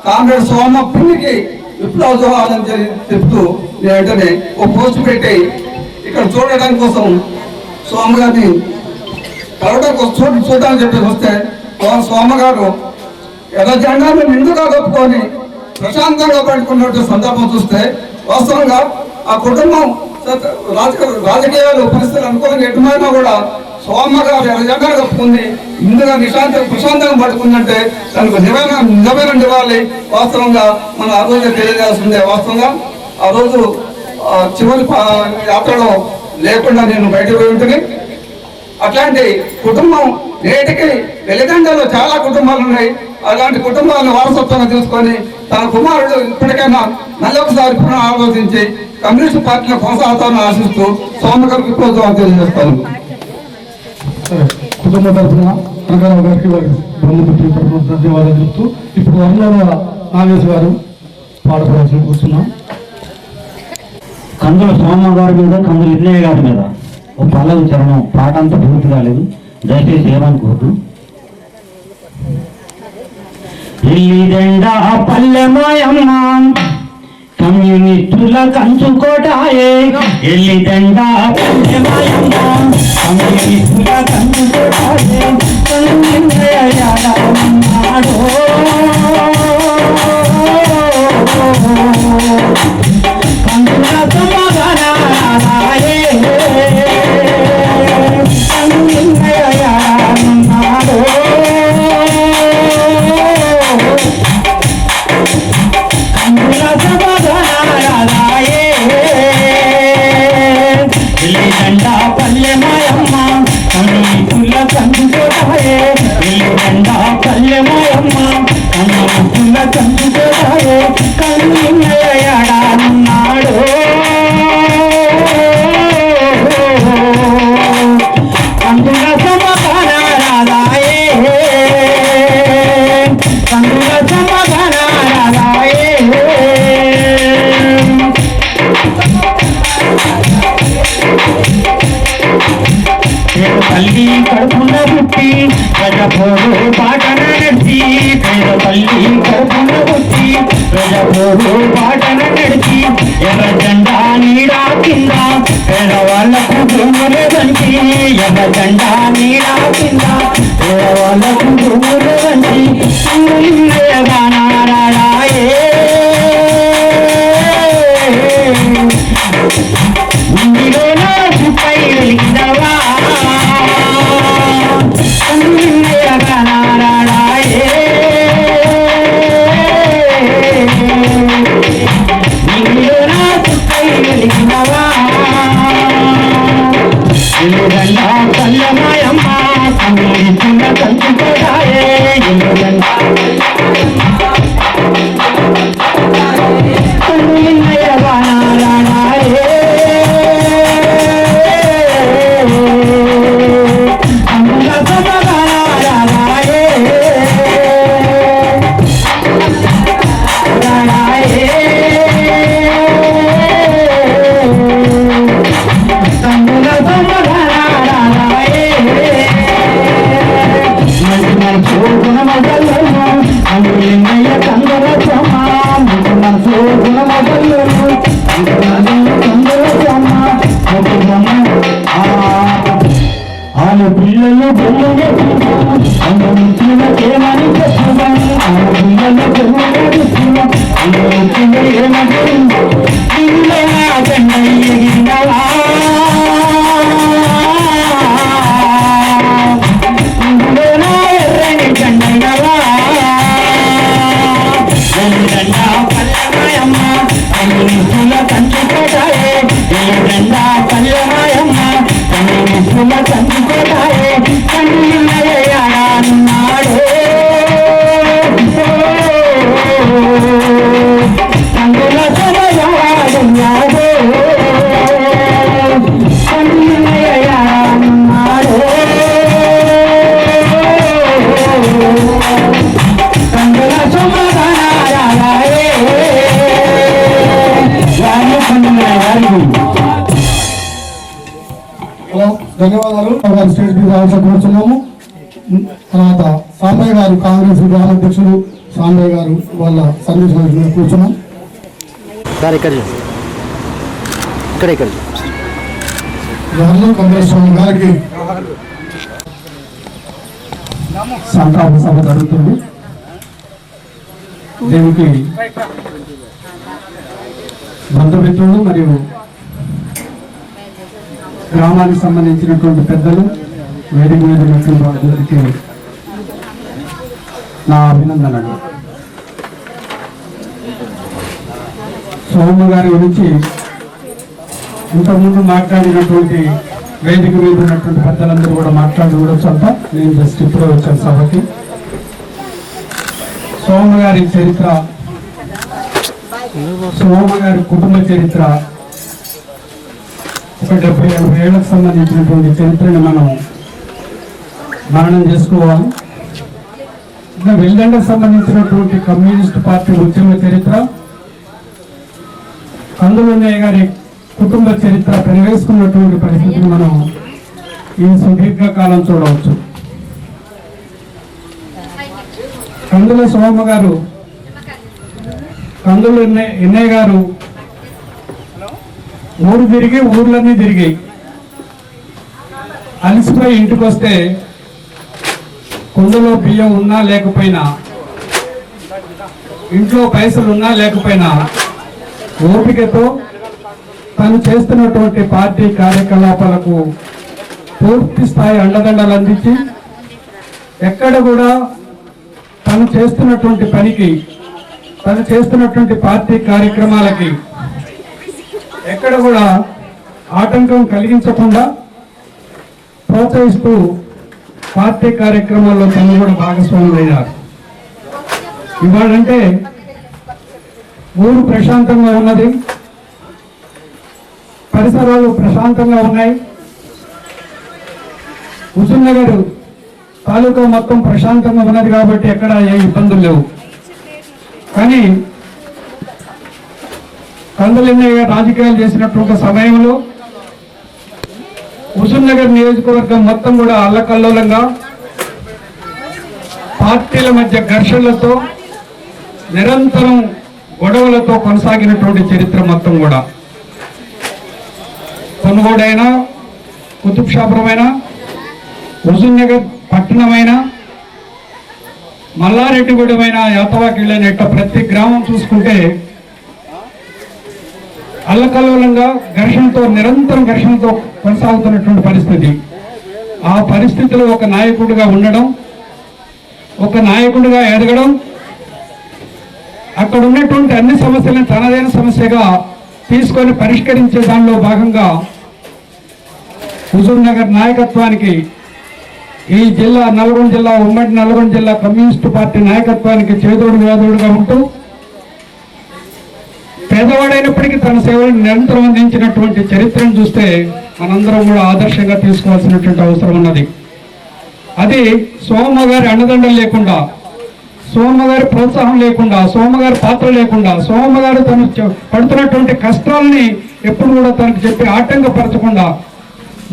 F: కామ్రేడ్ సోమ పిన్నికి విప్లవ జోహాలని చెప్తూ నేను వెంటనే ఒక పోస్ట్ పెట్టి ఇక్కడ చూడడానికి కోసం సోమ గారిని కలవడం కోసం చూడడానికి చెప్పేసి వస్తే సోమ గారు ఎర్ర జెండాను నిండుగా కప్పుకొని ప్రశాంతంగా పట్టుకున్నట్టు సందర్భం చూస్తే వాస్తవంగా ఆ కుటుంబం రాజకీయాలు పరిస్థితులు అనుకూలంగా ఎటుమైనా కూడా సోమ గారు ఎర్ర జెండా కప్పుకుంది ముందుగా ప్రశాంతంగా పట్టుకుందంటే తనకు నిజమైన నివాళి వాస్తవంగా మన ఆ రోజు తెలియజేస్తుంది. వాస్తవంగా ఆ రోజు చివరి యాత్రలో లేకుండా నేను బయటకు పోయి ఉంటుంది. అట్లాంటి కుటుంబం నేటికి వెలిదండలో చాలా కుటుంబాలు ఉన్నాయి. అలాంటి కుటుంబాలను వారసత్వంగా తీసుకొని తన కుమారుడు ఇప్పటికైనా మళ్ళొకసారి పునః ఆలోచించి కమ్యూనిస్ట్ పార్టీలో కొనసాగుతామని ఆశిస్తూ సోమగారు విప్లవం తెలియజేస్తాను.
B: కుటుంబ తరఫున రంగారావు గారికి వారి బంధుమిత్రుల తరఫున ధన్యవాదాలు చెప్తూ ఇప్పుడు వర్ణంలో నాగేశ్ గారు పాడపడాల్సి కూర్చున్నాం.
C: కందుల సోమ గారి మీద, కందుల ఇన్నయ్య గారి మీద ఒక పల్లవి చరణం, పాట అంతా పూర్తి కాలేదు, దయచేసి ఏమనుకోవద్దు. ఎల్లిదండ పల్లెమాయమ్మ కమ్యూనిస్టుల కంచుకోటాయే, ఎల్లిదండ పల్లెమాయమ్మ కమ్యూనిస్టుల కంచుకోటాయే, కన్నున్నాడో కందుల సమాధానాయే కన్నున్నాడో కందుల సమాధానాయే ఎల్లిదండ పల్లెమాయమ్మ కమ్యూనిస్టుల కంచుకోటాయే, ఎల్లిదండ పల్లెమాయమ్మ కమ్యూనిస్టుల కంచుకోటాయే, కన్నున్నాడో కందుల సమాధానాయే కందుల సమాధానాయే తల్లి కడుపున పుట్టి ప్రజపోరు పాటన నడిచి, పేద తల్లి కడుపున పుట్టి ప్రజపోరు పాటన నడిచి, ఎర్ర జెండా నీడా కింద పేదవాళ్లకు భూములు వంచి, ఎర్ర జెండా నీడా కింద పేదవాళ్లకు భూములు వంచి, నారాయే ఉండిలోనో చుట్టై వెలిగిందవా నారాయే
B: ధన్యవాదాలు. వారి స్టేజ్ మీద రావాల్సిన కోరుతున్నాము. తర్వాత సాంబయ్య గారు, కాంగ్రెస్ గ్రామ అధ్యక్షులు సాంబయ్య గారు వాళ్ళ సర్వీస్ మీద కూర్చున్నాం.
E: సార్ ఇక్కడ ఇక్కడ
B: కాంగ్రెస్ స్వామి గారికి సంతాప సభ జరుగుతుంది. దీనికి బంధుమిత్రులు మరియు గ్రామానికి సంబంధించినటువంటి పెద్దలు, వేదిక మీద ఉన్నటువంటి అందరికీ నా అభినందనలు. సోమ గారి గురించి ఇంతకుముందు మాట్లాడినటువంటి వేదిక మీద ఉన్నటువంటి పెద్దలందరూ కూడా మాట్లాడి ఉండొచ్చు అంతా. నేను జస్ట్ ఇప్పుడే వచ్చాను సభకి. సోమ గారి చరిత్ర, సోమ గారి కుటుంబ చరిత్ర, ఒక 70-80 ఏళ్లకు సంబంధించినటువంటి చరిత్రని మనం మననం చేసుకోవాలి. ఇంకా వెల్దండకు సంబంధించినటువంటి కమ్యూనిస్ట్ పార్టీ ఉద్యమ చరిత్ర, కందులన్నయ్య గారి కుటుంబ చరిత్ర పెనవేసుకున్నటువంటి పరిస్థితిని మనం ఈ సుదీర్ఘకాలం చూడవచ్చు. కందుల సోమ గారు, కందుల ఎన్నయ్య గారు ఊరు తిరిగి ఊర్లన్నీ తిరిగి అలసిపోయి ఇంటికి వస్తే కుండలో బియ్యం ఉన్నా లేకపోయినా, ఇంట్లో పైసలు ఉన్నా లేకపోయినా ఓపికతో తను చేస్తున్నటువంటి పార్టీ కార్యకలాపాలకు పూర్తి స్థాయి అండదండలు అందించి ఎక్కడ కూడా తను చేస్తున్నటువంటి పనికి, తను చేస్తున్నటువంటి పార్టీ కార్యక్రమాలకి ఎక్కడ కూడా ఆటంకం కలిగించకుండా ప్రోత్సహిస్తూ పార్టీ కార్యక్రమాల్లో తను కూడా భాగస్వాములయ్యారు. ఇవాళంటే ఊరు ప్రశాంతంగా ఉన్నది, పరిసరాలు ప్రశాంతంగా ఉన్నాయి. హుజూర్నగర్ తాలూకా మొత్తం ప్రశాంతంగా ఉన్నది కాబట్టి ఎక్కడ ఏ ఇబ్బందులు లేవు. కానీ కందులన్నయ్య రాజకీయాలు చేసినటువంటి సమయంలో హుజూర్నగర్ నియోజకవర్గం మొత్తం కూడా అల్లకల్లోలంగా పార్టీల మధ్య ఘర్షణలతో, నిరంతరం గొడవలతో కొనసాగినటువంటి చరిత్ర మొత్తం కూడా. కొనుగోడైనా, కుతుబ్షాపురమైనా, హుజూర్నగర్ పట్టణమైనా, మల్లారెడ్డిగూడెమైనా, యాతవాకిళ్ళైన ప్రతి గ్రామం చూసుకుంటే అల్లకల్లోలంగా ఘర్షణతో, నిరంతరం ఘర్షణతో కొనసాగుతున్నటువంటి పరిస్థితి. ఆ పరిస్థితిలో ఒక నాయకుడిగా ఉండడం, ఒక నాయకుడిగా ఎదగడం, అక్కడ ఉన్నటువంటి అన్ని సమస్యలను తనదైన సమస్యగా తీసుకొని పరిష్కరించే దానిలో భాగంగా హుజూర్నగర్ నాయకత్వానికి, ఈ జిల్లా నల్గొండ జిల్లా, ఉమ్మడి నల్గొండ జిల్లా కమ్యూనిస్టు పార్టీ నాయకత్వానికి చేదోడు వాదోడుగా ఉంటూ పేదవాడైనప్పటికీ తన సేవలను నిరంతరం అందించినటువంటి చరిత్రను చూస్తే మనందరం కూడా ఆదర్శంగా తీసుకోవాల్సినటువంటి అవసరం ఉన్నది. అది సోమ గారి అండదండలు లేకుండా, సోమ గారి ప్రోత్సాహం లేకుండా, సోమ గారి పాత్ర లేకుండా, సోమ గారు తను పడుతున్నటువంటి కష్టాలని ఎప్పుడు కూడా తనకు చెప్పి ఆటంకపరచకుండా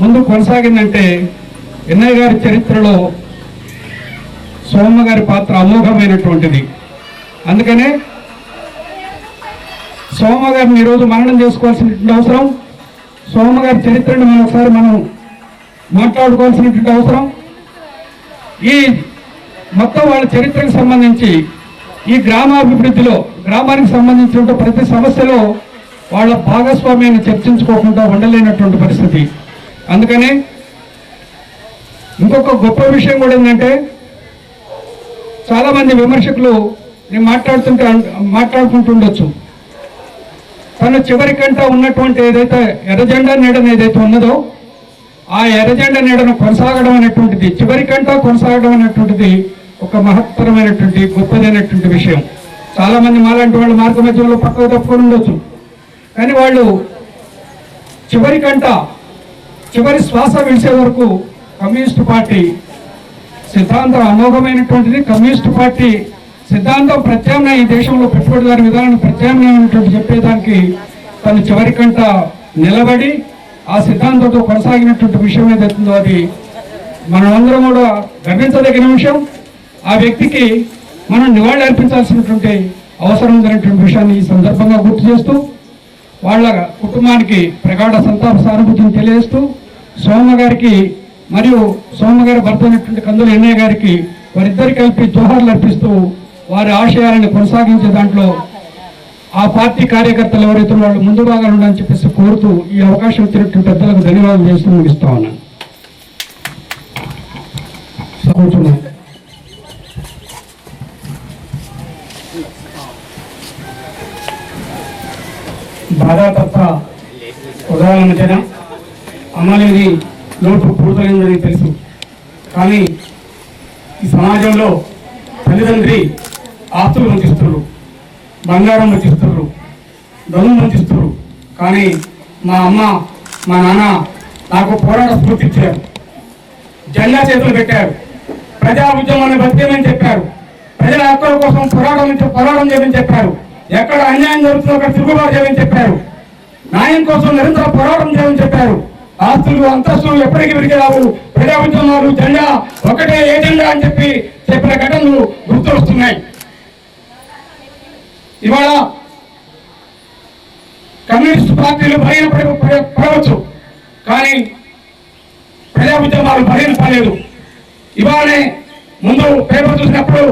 B: ముందుకు కొనసాగిందంటే ఎన్నయ్య గారి చరిత్రలో సోమ గారి పాత్ర అమోఘమైనటువంటిది. అందుకనే సోమ గారిని ఈరోజు మననం చేసుకోవాల్సినటువంటి అవసరం, సోమ గారి చరిత్రను ఒకసారి మనం మాట్లాడుకోవాల్సినటువంటి అవసరం. ఈ మొత్తం వాళ్ళ చరిత్రకు సంబంధించి
D: ఈ గ్రామాభివృద్ధిలో గ్రామానికి సంబంధించిన ప్రతి సమస్యలో వాళ్ళ భాగస్వామ్యాన్ని చర్చించుకోకుండా ఉండలేనటువంటి పరిస్థితి. అందుకనే ఇంకొక గొప్ప విషయం కూడా ఏంటంటే, చాలామంది విమర్శకులు నేను మాట్లాడుకుంటుండొచ్చు, తన చివరి కంట ఉన్నటువంటి ఏదైతే ఎర్రజెండా నీడను ఏదైతే ఉన్నదో ఆ ఎర్రజెండా నీడను కొనసాగడం అనేటువంటిది, చివరి కంట కొనసాగడం అనేటువంటిది ఒక మహత్తరమైనటువంటి గొప్పదైనటువంటి విషయం. చాలామంది మాలాంటి వాళ్ళు మార్గ మధ్యంలో పక్కకు తప్పుకొని ఉండొచ్చు, కానీ వాళ్ళు చివరి కంట చివరి శ్వాస విడిసే వరకు కమ్యూనిస్టు పార్టీ సిద్ధాంతం అమోఘమైనటువంటిది. కమ్యూనిస్టు పార్టీ సిద్ధాంతం ప్రత్యామ్నాయం, ఈ దేశంలో పెట్టుబడిదారు విధానం ప్రత్యామ్నాయమైనటువంటి చెప్పేదానికి తను చివరి కంట నిలబడి ఆ సిద్ధాంతంతో కొనసాగినటువంటి విషయం ఏదైతుందో అది మనమందరం కూడా గర్వించదగిన విషయం. ఆ వ్యక్తికి మనం నివాళి అర్పించాల్సినటువంటి అవసరం ఉందనేటువంటి విషయాన్ని ఈ సందర్భంగా గుర్తు చేస్తూ, వాళ్ళ కుటుంబానికి ప్రగాఢ సంతాప సానుభూతిని తెలియజేస్తూ, సోమయ్య గారికి మరియు సోమయ్య గారి భర్త అయినటువంటి కందుల ఎన్నయ్య గారికి వారిద్దరు కలిపి జోహార్లు అర్పిస్తూ వారి ఆశయాలను కొనసాగించే దాంట్లో ఆ పార్టీ కార్యకర్తలు ఎవరైతే వాళ్ళు ముందు భాగాలు ఉండాలని చెప్పేసి కోరుతూ ఈ అవకాశం ఇచ్చినటువంటి పెద్దలకు ధన్యవాదాలు చేస్తూ ముగిస్తా ఉన్నాను.
G: బాధాతత్వ ఉదాహరణ మధ్యన అమ్మలేని లోటు పూర్తయిందని తెలుసు. కానీ ఈ సమాజంలో తల్లిదండ్రి ఆస్తులు వంచిస్తున్నారు, బంగారం వంచిస్తున్నారు, ధనం వంచిస్తున్నారు. కానీ మా అమ్మ మా నాన్న నాకు పోరాట స్ఫూర్తి ఇచ్చారు, జెండా చేతులు పెట్టారు, ప్రజా ఉద్యమాన్ని బతికేమని చెప్పారు, ప్రజల హక్కుల కోసం పోరాటం చేయమని చెప్పారు, ఎక్కడ అన్యాయం జరుగుతుందో అక్కడ తిరుగుబాటు చేయమని చెప్పారు, న్యాయం కోసం నిరంతరం పోరాటం చేయమని చెప్పారు. ఆస్తులు అంతస్తులు ఎప్పటికీ విరిగి రావు, ప్రజా ఉద్యమాలు జెండా ఒకటే ఏజెండా అని చెప్పిన ఘటనలు గుర్తు వస్తున్నాయి. ఇవాళ కమ్యూనిస్ట్ పార్టీలు బలహీనపడవచ్చు, కానీ ప్రజా ఉద్యమాలు బలహీనపడలేదు. ఇవాళనే ముందు పేపర్ చూసినప్పుడు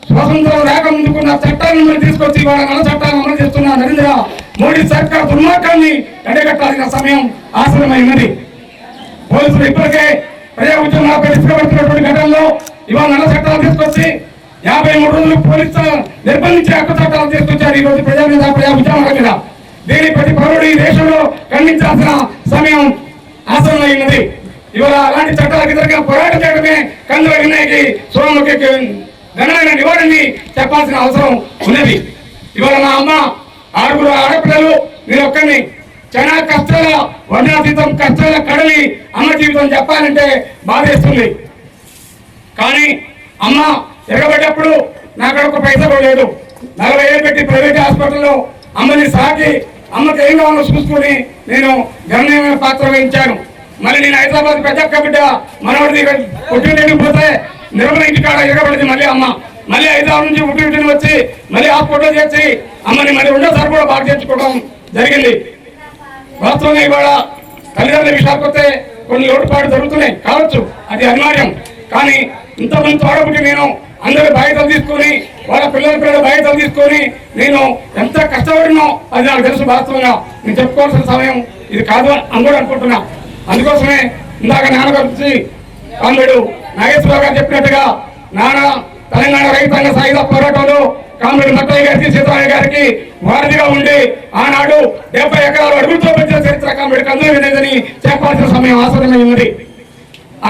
G: స్వాతంత్రం రాక ముందుకున్న చట్టాలను తీసుకొచ్చి ఇవాళ నల్ల చట్టాలను అమలు చేస్తున్న నరేంద్ర మోడీ సర్కార్ దుర్మార్గాన్ని ఎండగట్టాల్సిన సమయం ఆసన్నమైనది. పోలీసులు ఇప్పటికే ప్రజా ఉద్యమాలపై తీసుకుబడుతున్నటువంటి ఘటనలో ఇవాళ నల్ల చట్టాలు తీసుకొచ్చి 53 రోజులు పోలీసులు నిర్బంధించే హక్కు చట్టాలు తీసుకొచ్చారు. ఈ రోజు ప్రజా ఉద్యమాల మీద దీని ప్రతి పౌరుడు ఈ దేశంలో ఖండించాల్సిన సమయం ఆసన్నమైనది. ఇవాళ అలాంటి చట్టాలకు జరిగిన పోరాటం చేయడమే కందుల ఎన్నయ్యకి సోమకి ఘనమైన నివారణని చెప్పాల్సిన అవసరం ఉన్నది. ఇవాళ మా అమ్మ 6 ఆడపిల్లలు, నేను ఒక్కరిని, చాలా కష్టాల వర్ణాతీతం, కష్టాల కడలి అమ్మ జీవితం చెప్పాలంటే బాధేస్తుంది. కానీ అమ్మ ఎరగబడ్డప్పుడు నాకు ఒక పైసా కూడా లేదు. 40 ఏళ్ళు పెట్టి ప్రైవేట్ హాస్పిటల్లో అమ్మని సాకి అమ్మకి ఏం కావాలో చూసుకుని నేను గణనీయమైన పాత్ర వహించాను. మళ్ళీ నేను హైదరాబాద్ పెద్దక్క బిడ్డ మనవాడిది పుట్టింటికి పోతే నిర్మల ఇంటికాడ ఎరగబడింది మళ్ళీ అమ్మ. మళ్ళీ హైదరాబాద్ నుంచి పుట్టింటిని వచ్చి మళ్ళీ హాస్పిటల్ చేసి అమ్మని మళ్ళీ రెండోసారి కూడా బాగా చేర్చుకోవడం జరిగింది. వాస్తవంగా ఇవాళ తల్లిదండ్రుల విషయానికి వస్తే కొన్ని లోటుపాటు జరుగుతున్నాయి కావచ్చు, అది అనివార్యం. కానీ ఇంతమంది తోడబుట్టి నేను అందరి బాధ్యతలు తీసుకొని వాళ్ళ పిల్లల బాధ్యతలు తీసుకొని నేను ఎంత కష్టపడినో అది నాకు తెలుసు. వాస్తవంగా నేను చెప్పుకోవాల్సిన సమయం ఇది కాదు అని కూడా అనుకుంటున్నా. అందుకోసమే ఇందాక నాన్నగారు కామ్రేడు నాగేశ్వరరావు గారు చెప్పినట్టుగా నాన్న తెలంగాణ రైతాంగ సాయుధ పోరాటంలో కామ్రేడు మట్టయ్య గారికి, సీతారాయ గారికి వారధిగా ఉండి ఆనాడు 70 ఎకరాలు అడుగుతో పెంచిన చరిత్ర కామ్రేడు కందుల వినేదని చెప్పాల్సిన సమయం ఆసన్నమై ఉన్నది.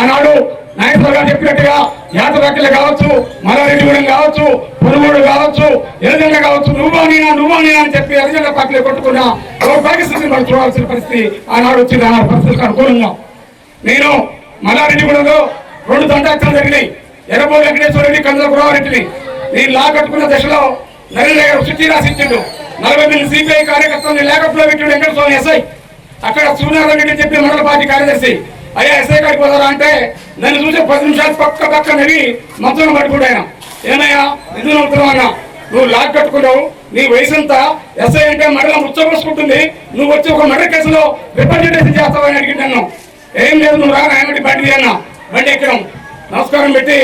G: ఆనాడు నాగేశ్వరరావు గారు చెప్పినట్టుగా యాతరాకిలు కావచ్చు, మల్లారెడ్డిగూడెం కావచ్చు, పొనుగోడు కావచ్చు, ఎర్రజెండ కావచ్చు, నువ్వా నేనా అని చెప్పి ఎర్రజెండ పార్టీలు కొట్టుకున్న దౌర్భాగ్యస్థితిని మనం చూడాల్సిన పరిస్థితి ఆనాడు వచ్చింది. ఆనాడు పరిస్థితులకు అనుకూలంగా నేను మల్లారెడ్డిగూడెంలో 2 దండాక్షలు జరిగినాయి. ఎర్రబోలు వెంకటేశ్వర రెడ్డి, కందుల గురారెడ్డిని నేను లా కట్టుకున్న దశలో నరేంద్ర గారు చిట్టి రాసి ఇచ్చిండు. 40 మంది సిపిఐ కార్యకర్తలు లేకట్లో పెట్టిండు వెంకటస్వామి ఎస్ఐ. అక్కడ సూర్యారాయణ రెడ్డి చెప్పి మండల పార్టీ కార్యదర్శి, అయ్యా ఎస్ఐ గారికి పోతారా అంటే నన్ను చూసి 10 నిమిషాలు పక్క నవి మంత్రులు పట్టుకుంటా. ఆయన ఏమయ్యా నిధులు అవుతున్నావు అన్నా, నువ్వు లాక్ కట్టుకున్నావు, నీ వయసు అంతా ఎస్ఐ అంటే మరలా ముచ్చబోసుకుంటుంది, నువ్వు వచ్చి ఒక మర్డర్ కేసులో రిప్రజెంటేషన్ చేస్తావని అడిగింది. నన్ను ఏం లేదు నువ్వు రా నాయనటి బండి అన్నా. బండి ఎక్కడం నమస్కారం పెట్టి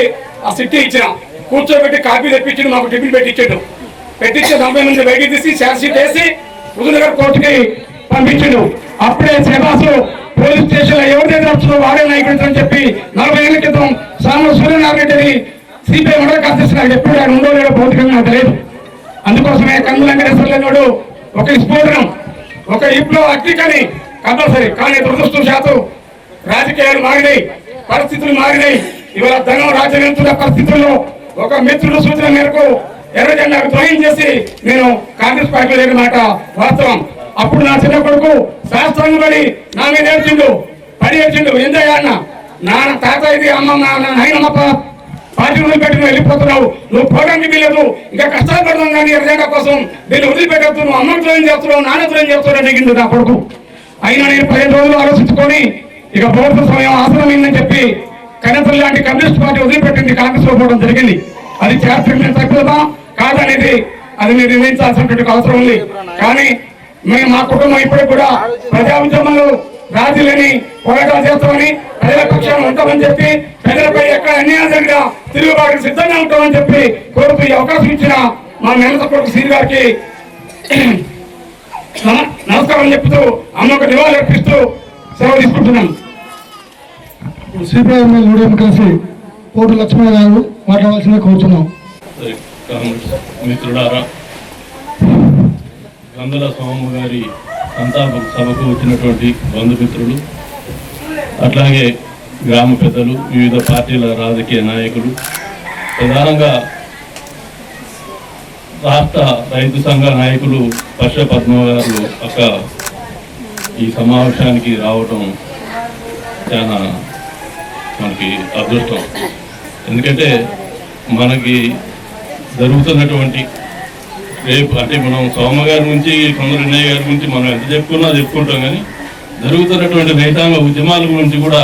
G: ఆ సిట్టి ఇచ్చిన కూర్చోబెట్టి కాపీ తెప్పించి మాకు టిఫిన్ పెట్టించి 40 మంది బయటికి తీసి ఛార్జ్ షీట్ వేసి హుజూర్నగర్ కోర్టుకి పంపించిండు. అప్పుడే శ్రీనివాసు పోలీస్ స్టేషన్ లో ఎవరిదైతే నడుస్తుందో వాడే నాయకుడు అని చెప్పి 40 ఏళ్ల క్రితం సామల సూర్యనారాయణ రెడ్డిని సిపిఐ మండల కార్యదర్శి నాకు ఎప్పుడు ఆయన ఉండో లేడో భౌతికంగా నాకు తెలియదు. అందుకోసమే కందుల వెంకటేశ్వర్లు ఒక విస్ఫోటనం, ఒక ఇంట్లో అగ్నికని కంపల్సరీ. కానీ దురదృష్టవశాత్తు రాజకీయాలు మారినాయి, పరిస్థితులు మారినాయి. ఇవాళ ధనం రాజ్యాంగ పరిస్థితుల్లో ఒక మిత్రుడు సూచన మేరకు ఎర్ర జెండాకు ద్రోహం చేసి నేను కాంగ్రెస్ పార్టీలో లేని మాట వాస్తవం. అప్పుడు నా చిన్న కొడుకు శాస్త్రంగా పడి నా మీద ఏడ్చిండు ఎంజాయ్ అన్న నాన్న తాత ఇది అమ్మ నాయనమ్మ పార్టీ వదిలిపెట్టి వెళ్ళిపోతున్నావు, నువ్వు పోవడానికి వీలేదు, ఇంకా కష్టాలు పడదాం కానీ ఎర్రజెండా కోసం దీన్ని వదిలిపెట్టద్దు, నువ్వు అమ్మకు ద్రోహం చేస్తున్నావు, నాన్న ద్రోహం చేస్తున్నావు అడిగిండు నా కొడుకు. అయినా నేను 15 రోజులు ఆలోచించుకొని ఇక ప్రభుత్వ సమయం ఆసనమైందని చెప్పి కనెతలు లాంటి కమ్యూనిస్ట్ పార్టీ వదిలిపెట్టింది, కాంగ్రెస్ లో పోవడం జరిగింది. అది చారిత్రకమైన తగ్గుదా కాదనేది అది మీరు నిర్ణయించాల్సినటువంటి అవసరం ఉంది. కానీ మేము మా కుటుంబం ఇప్పటికి కూడా ప్రజా ఉద్యమంలో రాజీలని పోరాటాలు చేస్తామని, ప్రజల పక్షాన్ని ఉంటామని చెప్పి, ప్రజలపై ఎక్కడ అన్యాయం జరిగినా తిరుగుబాటుకు సిద్ధంగా ఉంటామని చెప్పి కోరుతూ ఈ అవకాశం ఇచ్చిన మా మేనత కొడుకు శ్రీ గారికి నమస్కారం చెప్తూ అమ్మకు నివాళులు అర్పిస్తూ సెలవు తీసుకుంటున్నాం.
B: సిపిఐ యూడిఎం కలిసి కోటు లక్ష్మణ గారు మాట్లాడాల్సిందే కోరుతున్నాం.
A: మిత్రుడారా, గంగుల సోమమ్మ గారి సంతాప సభకు వచ్చినటువంటి బంధుమిత్రులు, అట్లాగే గ్రామ పెద్దలు, వివిధ పార్టీల రాజకీయ నాయకులు, ప్రధానంగా రాష్ట్ర రైతు సంఘ నాయకులు పశ్వ పద్మ గారు ఒక ఈ సమావేశానికి రావటం చాలా మనకి అదృష్టం. ఎందుకంటే మనకి జరుగుతున్నటువంటి రేపు అంటే మనం సోమ గారి నుంచి కొందరు అన్నయ్య గారి గురించి మనం ఎంత చెప్పుకుంటాం, కానీ జరుగుతున్నటువంటి రైతాంగ ఉద్యమాల గురించి కూడా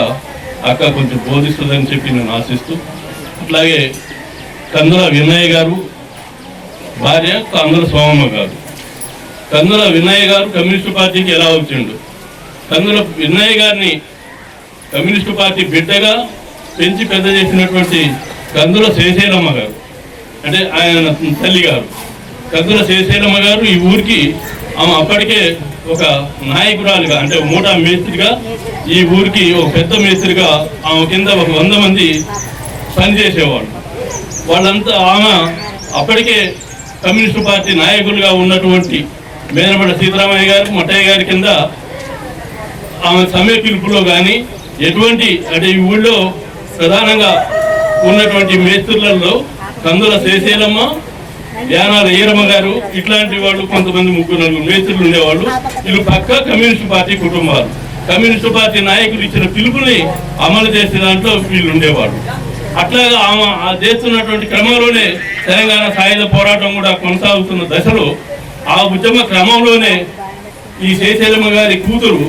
A: అక్క కొంచెం బోధిస్తుందని చెప్పి నేను ఆశిస్తూ, అట్లాగే కందుల వినయ్ గారు భార్య కందుల సోమమ్మ గారు. కందుల వినయ్ గారు కమ్యూనిస్టు పార్టీకి ఎలా వచ్చిండు? కందుల వినయ్ గారిని కమ్యూనిస్టు పార్టీ బిడ్డగా పెంచి పెద్ద చేసినటువంటి కందుల శేషేలమ్మ గారు, అంటే ఆయన తల్లి గారు కందుల శేషేలమ్మ గారు ఈ ఊరికి ఆమె అప్పటికే ఒక నాయకురాలుగా, అంటే మూటా మేస్త్రిగా ఈ ఊరికి ఒక పెద్ద మేస్త్రిగా ఆమె కింద ఒక 100 మంది పనిచేసేవాళ్ళు. వాళ్ళంతా ఆమె అప్పటికే కమ్యూనిస్టు పార్టీ నాయకులుగా ఉన్నటువంటి మేనపడ సీతారామయ్య గారు, మట్టయ్య గారి కింద ఆమె సమయ పిలుపులో కానీ ఎటువంటి, అంటే ఈ ఊళ్ళో ప్రధానంగా ఉన్నటువంటి మేస్త్రులలో కందుల శేషేలమ్మ, యానాల ఈరమ్మ గారు, ఇట్లాంటి వాళ్ళు కొంతమంది 3-4 మేస్త్రులు ఉండేవాళ్ళు. వీళ్ళు పక్కా కమ్యూనిస్టు పార్టీ కుటుంబాలు. కమ్యూనిస్టు పార్టీ నాయకులు ఇచ్చిన పిలుపుని అమలు చేసే దాంట్లో వీళ్ళు ఉండేవాళ్ళు. అట్లాగా ఆమె చేస్తున్నటువంటి క్రమంలోనే తెలంగాణ సాయుధ పోరాటం కూడా కొనసాగుతున్న దశలో ఆ ఉద్యమ క్రమంలోనే ఈ శేషేలమ్మ గారి కూతురు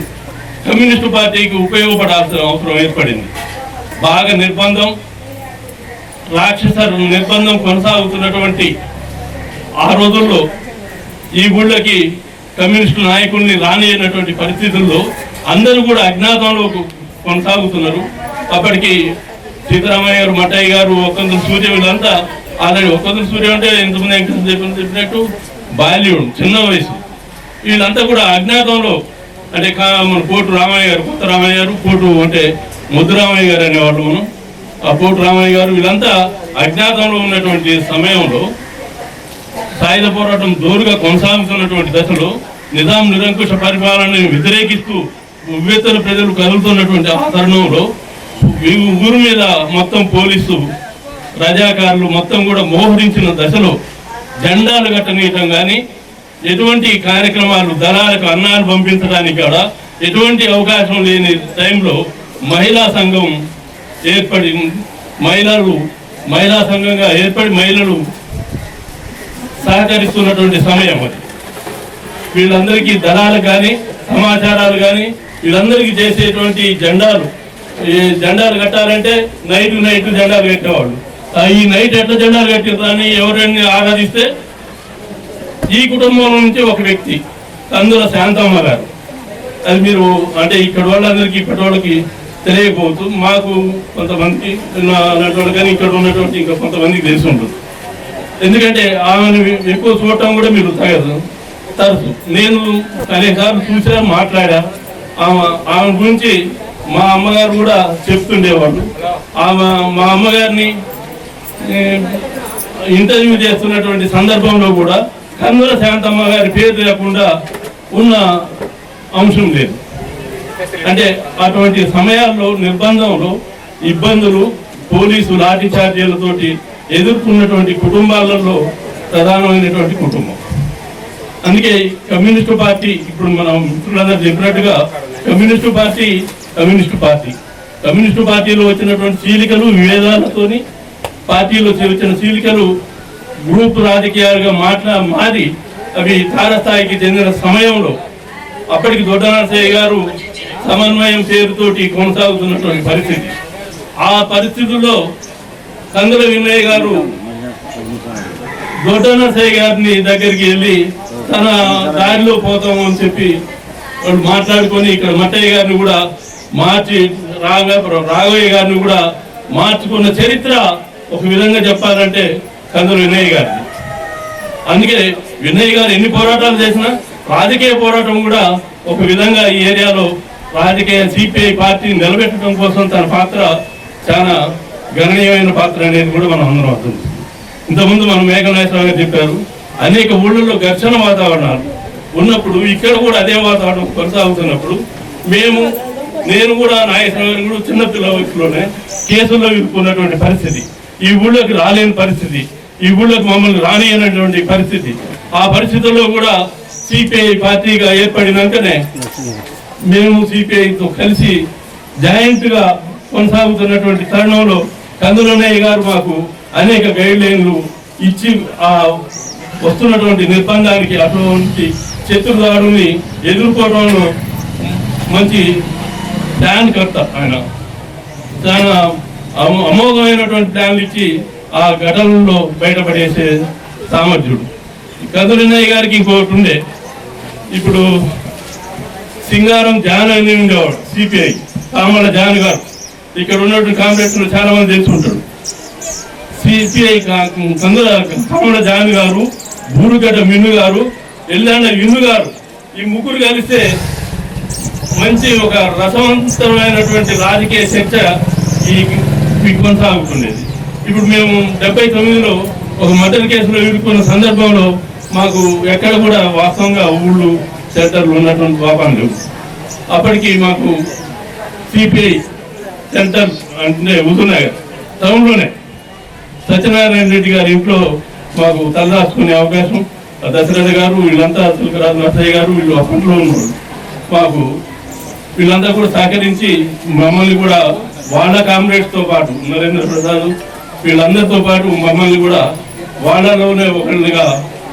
A: కమ్యూనిస్టు పార్టీకి ఉపయోగపడాల్సిన అవసరం ఏర్పడింది. బాగా నిర్బంధం, రాక్షస నిర్బంధం కొనసాగుతున్నటువంటి ఆ రోజుల్లో ఈ ఊళ్ళకి కమ్యూనిస్టు నాయకుల్ని రానియనటువంటి పరిస్థితుల్లో అందరూ కూడా అజ్ఞాతంలో కొనసాగుతున్నారు. అప్పటికి సీతారామయ్య గారు, మట్టయ్య గారు, ఒక్కందుల సూర్య, వీళ్ళంతా ఆల్రెడీ ఒక్కందుల సూర్య అంటే ఎంతమంది వెంకటేశ్వర చెప్పినట్టు బాల్యుడు, చిన్న వయసు. వీళ్ళంతా కూడా అజ్ఞాతంలో, అంటే మన పోటు రామయ్య గారు, కొత్త రామయ్య గారు, పోటు అంటే ముద్దురామయ్య గారు అనేవాళ్ళు మనం, ఆ పోటు రామయ్య గారు, వీళ్ళంతా అజ్ఞాతంలో ఉన్నటువంటి సమయంలో సాయుధ పోరాటం జోరుగా కొనసాగుతున్నటువంటి దశలో నిజాం నిరంకుశ పరిపాలనని వ్యతిరేకిస్తూ ఉవ్వెత్తన ప్రజలు కదులుతున్నటువంటి ఆ తరుణంలో ఊరు మీద మొత్తం పోలీసు రజాకారులు మొత్తం కూడా మోహరించిన దశలో జెండాలు కట్టనీయటం కానీ, ఎటువంటి కార్యక్రమాలు దళాలకు అన్నాలు పంపించడానికి కూడా ఎటువంటి అవకాశం లేని టైంలో మహిళా సంఘం ఏర్పడి, మహిళా సంఘంగా ఏర్పడి మహిళలు సహకరిస్తున్నటువంటి సమయం అది. వీళ్ళందరికీ దళాలు కానీ, సమాచారాలు కానీ, వీళ్ళందరికీ చేసేటువంటి జెండాలు కట్టాలంటే నైట్ జెండాలు కట్టేవాళ్ళు. ఈ నైట్ ఎట్లా జెండాలు కట్టిందని ఎవరైనా ఆరాధిస్తే ఈ కుటుంబంలో నుంచి ఒక వ్యక్తి కందుల శాంతమ్మ గారు, అది మీరు అంటే ఇక్కడ వాళ్ళందరికీ ఇప్పటి వాళ్ళకి
H: తెలియకపోవచ్చు. మాకు కొంతమందికి ఉన్నటువంటి కానీ ఇక్కడ ఉన్నటువంటి ఇంకా కొంతమందికి తెలిసి ఉంటుంది. ఎందుకంటే ఆమెను ఎక్కువ చూడటం కూడా మీరు తరచు నేను అనేకసార్లు చూసా, మాట్లాడా. ఆమె గురించి మా అమ్మగారు కూడా చెప్తుండేవాళ్ళు. మా అమ్మగారిని ఇంటర్వ్యూ చేస్తున్నటువంటి సందర్భంలో కూడా కందుల శాంతమ్మ గారి పేరు లేకుండా ఉన్న అంశం లేదు. అంటే అటువంటి సమయాల్లో నిర్బంధంలో ఇబ్బందులు, పోలీసు లాఠీ చార్జీలతోటి ఎదుర్కొన్నటువంటి కుటుంబాలలో ప్రధానమైనటువంటి కుటుంబం. అందుకే కమ్యూనిస్టు పార్టీ, ఇప్పుడు మనం మిత్రులందరూ చెప్పినట్టుగా కమ్యూనిస్టు పార్టీలో వచ్చినటువంటి చీలికలు, విభేదాలతోని పార్టీలో వచ్చిన చీలికలు గ్రూప్ రాజకీయాలుగా మారి అవి తారస్థాయికి చెందిన సమయంలో అప్పటికి దొడ్డనరసయ్య గారు సమన్వయం పేరుతోటి కొనసాగుతున్నటువంటి పరిస్థితి. ఆ పరిస్థితుల్లో కందుల వినయ్ గారు దొడ్డనరసయ్య గారిని దగ్గరికి వెళ్ళి తన దారిలో పోతాము అని చెప్పి వాళ్ళు మాట్లాడుకొని ఇక్కడ మట్టయ్య గారిని కూడా మార్చి రాఘవయ్య గారిని కూడా మార్చుకున్న చరిత్ర ఒక విధంగా చెప్పాలంటే కందుల వినయ్ గారిని. అందుకే వినయ్ గారు ఎన్ని పోరాటాలు చేసినా రాజకీయ పోరాటం కూడా ఒక విధంగా ఈ ఏరియాలో రాజకీయ సిపిఐ పార్టీని నిలబెట్టడం కోసం తన పాత్ర చాలా గణనీయమైన పాత్ర అనేది కూడా మనం అందరం అర్థం. ఇంతకుముందు మనం మేఘనాయసరావు గారు చెప్పారు, అనేక ఊళ్ళల్లో ఘర్షణ వాతావరణాలు ఉన్నప్పుడు ఇక్కడ కూడా అదే వాతావరణం కొనసాగుతున్నప్పుడు నేను కూడా నాగేశ్వరరావు గారు కూడా చిన్నపిల్ల వయసులోనే కేసుల్లో ఇరుక్కున్నటువంటి పరిస్థితి, ఈ ఊళ్ళోకి రాలేని పరిస్థితి, ఈ ఊళ్ళోకి మమ్మల్ని రానియనటువంటి పరిస్థితి. ఆ పరిస్థితుల్లో కూడా సిపిఐ పార్టీగా ఏర్పడినాకనే మేము సిపిఐతో కలిసి జాయింట్ గా కొనసాగుతున్నటువంటి తరుణంలో కందులన్నయ్య గారు మాకు అనేక గైడ్ లైన్లు ఇచ్చి ఆ వస్తున్నటువంటి నిర్బంధానికి, అటువంటి శత్రుదారుని ఎదుర్కోవడంలో మంచి ప్లాన్ కర్త ఆయన. చాలా అమోఘమైనటువంటి ప్లాన్లు ఇచ్చి ఆ ఘటనలో బయటపడేసే సామర్థ్యుడు. కందులన్నయ్య గారికి ఇంకొకటి ఉండే, ఇప్పుడు సింగారం జాన్ అని ఉండేవాడు సిపిఐ, కామల జాన్ గారు. ఇక్కడ ఉన్నటువంటి కాంగ్రెస్లో చాలా మంది తెలిసి ఉంటాడు. సిపిఐ కామల జాన్ గారు, బూరుగడ్డ మిన్ను గారు, ఎల్లాండ విన్ను గారు, ఈ ముగ్గురు కలిస్తే మంచి ఒక రసవంతమైనటువంటి రాజకీయ చర్చ ఈ కొనసాగుతుండేది. ఇప్పుడు మేము 79లో ఒక మర్డర్ కేసులో ఇరుక్కున్న సందర్భంలో మాకు ఎక్కడ కూడా వాస్తవంగా ఊళ్ళు సెంటర్లు ఉన్నటువంటి పాపాలు లేవు. అప్పటికి మాకు సిపిఐ సెంటర్ అంటే హుజూర్నగర్ టౌన్లోనే సత్యనారాయణ రెడ్డి గారి ఇంట్లో మాకు తలదాచుకునే అవకాశం, దశరథ గారు వీళ్ళంతా, తులకరాజు నరసయ్య గారు వీళ్ళు అప్పట్లో ఉన్నారు. మాకు వీళ్ళంతా కూడా సహకరించి మమ్మల్ని కూడా వాళ్ళ కామ్రేడ్స్తో పాటు నరేంద్ర ప్రసాద్ వీళ్ళందరితో పాటు మమ్మల్ని కూడా వాళ్ళలోనే ఒకరిగా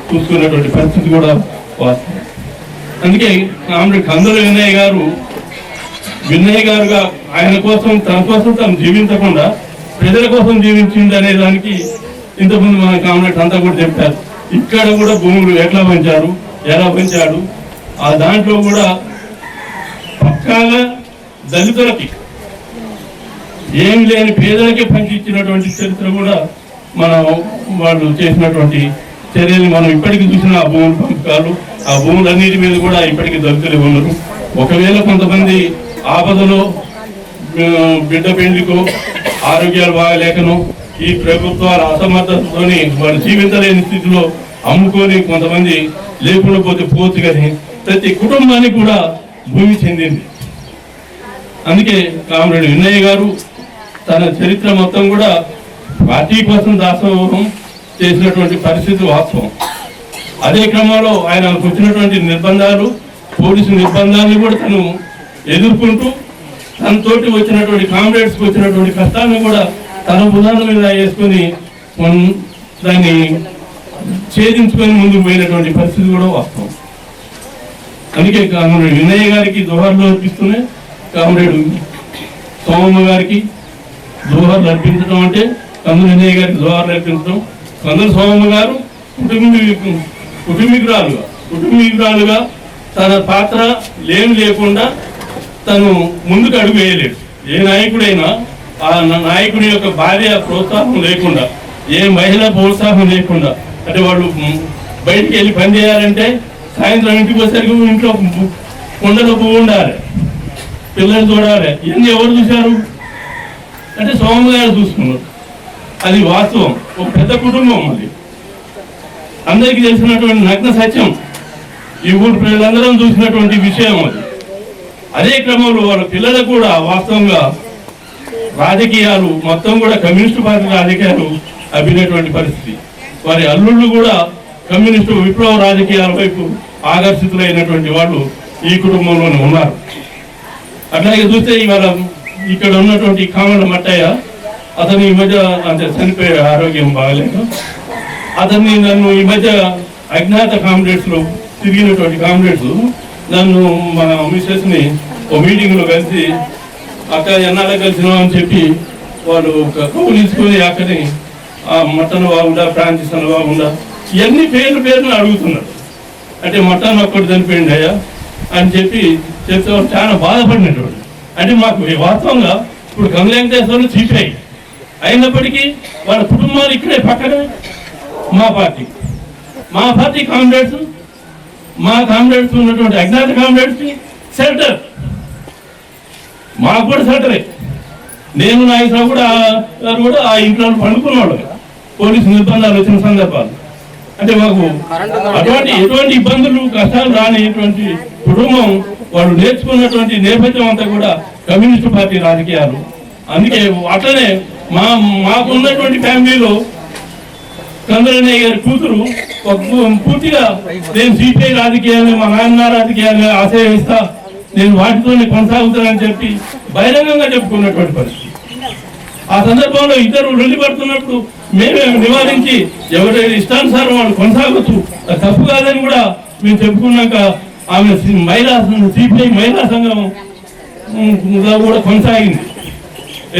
H: చూసుకున్నటువంటి పరిస్థితి కూడా వాస్తవం. అందుకే కామ్రేడ్ కందుల వినయ్ గారుగా ఆయన కోసం, తన కోసం తను జీవించకుండా ప్రజల కోసం జీవించింది అనే దానికి ఇంతకుముందు మన కామ్రేడ్స్ అంతా కూడా చెప్పారు. ఇక్కడ కూడా భూములు ఎట్లా పెంచారు, ఎలా పెంచాడు, ఆ దాంట్లో కూడా పక్కాగా దళితులకి ఏం లేని పేదలకి పంచిచ్చినటువంటి చరిత్ర కూడా వాళ్ళు చేసినటువంటి చర్యలు మనం ఇప్పటికీ చూసిన ఆ భూముల పంపకాలు, ఆ భూములన్నిటి మీద కూడా ఇప్పటికీ దళితులు ఉన్నారు. ఒకవేళ కొంతమంది ఆపదలో, బిడ్డ పెళ్లికో, ఆరోగ్యాలు బాగాలేకనో, ఈ ప్రభుత్వాల అసమర్థతతోని వాళ్ళు జీవించలేని స్థితిలో అమ్ముకొని కొంతమంది లేకుండా పోతే కానీ ప్రతి కుటుంబానికి కూడా భూమి చెందింది. అందుకే కామ్రేడ్ వినయ్ గారు తన చరిత్ర మొత్తం కూడా పార్టీ కోసం దాసోహం చేసినటువంటి పరిస్థితి వాస్తవం. అదే క్రమంలో ఆయనకు వచ్చినటువంటి నిర్బంధాలు, పోలీసు నిర్బంధాన్ని కూడా తను ఎదుర్కొంటూ తనతోటి వచ్చినటువంటి కామ్రేడ్స్కి వచ్చినటువంటి కష్టాన్ని కూడా తన బుధాల మీద వేసుకొని దాన్ని ఛేదించుకొని ముందుకు పోయినటువంటి పరిస్థితి కూడా వాస్తవం. అందుకే కామ్రేడ్ వినయ్ గారికి జోహార్లు అర్పిస్తున్నాయి, కామ్రేడ్ సోమమ్మ గారికి జోహార్లు అర్పించడం అంటే కందుల వినయ్ గారికి జోహార్లు అర్పించడం. కందుల సోమమ్మ గారు కుటుంబీకురాలుగా తన పాత్ర లేకుండా తను ముందుకు అడుగు వేయలేదు. ఏ నాయకుడైనా ఆ నాయకుడి యొక్క భార్య ప్రోత్సాహం లేకుండా, ఏ మహిళ ప్రోత్సాహం లేకుండా, అంటే వాళ్ళు బయటికి వెళ్ళి పని చేయాలంటే సాయంత్రం ఇంటికి వచ్చేసరికి ఇంట్లో కొండలో పువ్వు ఉండాలి, పిల్లలు చూడాలి. ఇవన్నీ ఎవరు చూశారు అంటే సోమ గారు చూసుకున్నారు. అది వాస్తవం. ఒక పెద్ద కుటుంబం, అది అందరికీ తెలిసినటువంటి నగ్న సత్యం, ఈ ఊరు ప్రజలందరం చూసినటువంటి విషయం అది. అదే క్రమంలో వాళ్ళ పిల్లలకు కూడా వాస్తవంగా రాజకీయాలు మొత్తం కూడా కమ్యూనిస్టు పార్టీ రాజకీయాలు అబ్బినటువంటి పరిస్థితి. వారి అల్లుళ్ళు కూడా కమ్యూనిస్టు విప్లవ రాజకీయాల వైపు ఆకర్షితులైనటువంటి వాళ్ళు ఈ కుటుంబంలోనే ఉన్నారు. అట్లాగే చూస్తే ఇవాళ ఇక్కడ ఉన్నటువంటి కామల మట్టయ్య, అతను ఈ మధ్య అంటే చనిపోయే ఆరోగ్యం బాగలేదు. అతన్ని నన్ను ఈ మధ్య అజ్ఞాత కామ్రేడ్స్లో తిరిగినటువంటి కామ్రేడ్స్ నన్ను మా మిసెస్ని ఓ మీటింగ్లో కలిసి అక్క ఎన్నాళ్ళ కలిసినాం అని చెప్పి వాళ్ళు కౌలించుకొని అక్కడిని ఆ మటన్ బాగుండా, ఫ్రాంచిస్ అన్న బాగుండా, ఇవన్నీ పేర్లు అడుగుతున్నారు. అంటే మటన్ ఒక్కటి చనిపోయింది అయ్యా అని చెప్పి చెప్తే చాలా బాధపడినటువంటి. అంటే మాకు వాస్తవంగా ఇప్పుడు కమలేంకటేశ్వరులు చీపాయి అయినప్పటికీ వాళ్ళ కుటుంబాలు ఇక్కడే పక్కనే మా పార్టీ కామ్రేడ్స్, మా కామ్రేడ్స్ ఉన్నటువంటి అజ్ఞాత కామ్రేడ్స్ షెల్టర్, మాకు కూడా షెల్టరే. నేను నాయకుడు కూడా ఆ ఇంట్లో పండుకున్నాడు పోలీసు నిర్బంధాలు వచ్చిన సందర్భాలు. అంటే మాకు ఎటువంటి ఇబ్బందులు కష్టాలు రానిటువంటి కుటుంబం, వాళ్ళు నేర్చుకున్నటువంటి నేపథ్యం అంతా కూడా కమ్యూనిస్టు పార్టీ రాజకీయాలు. అందుకే అట్లనే మాకు ఉన్నటువంటి ఫ్యామిలీలో చంద్రన్నయ్య గారి కూతురు పూర్తిగా నేను సిపిఐ రాజకీయాలు, మా నాన్న రాజకీయాలు ఆశ్రయిస్తా, నేను వాటితోనే కొనసాగుతానని చెప్పి బహిరంగంగా చెప్పుకున్నటువంటి పరిస్థితి. ఆ సందర్భంలో ఇద్దరు వెళ్ళిపడుతున్నప్పుడు మేమే నివారించి ఎవరైతే ఇష్టానుసారం వాళ్ళు కొనసాగొచ్చు, అది తప్పు కాదని కూడా మేము చెప్పుకున్నాక ఆమె సిపిఐ మహిళా సంఘం కూడా కొనసాగింది.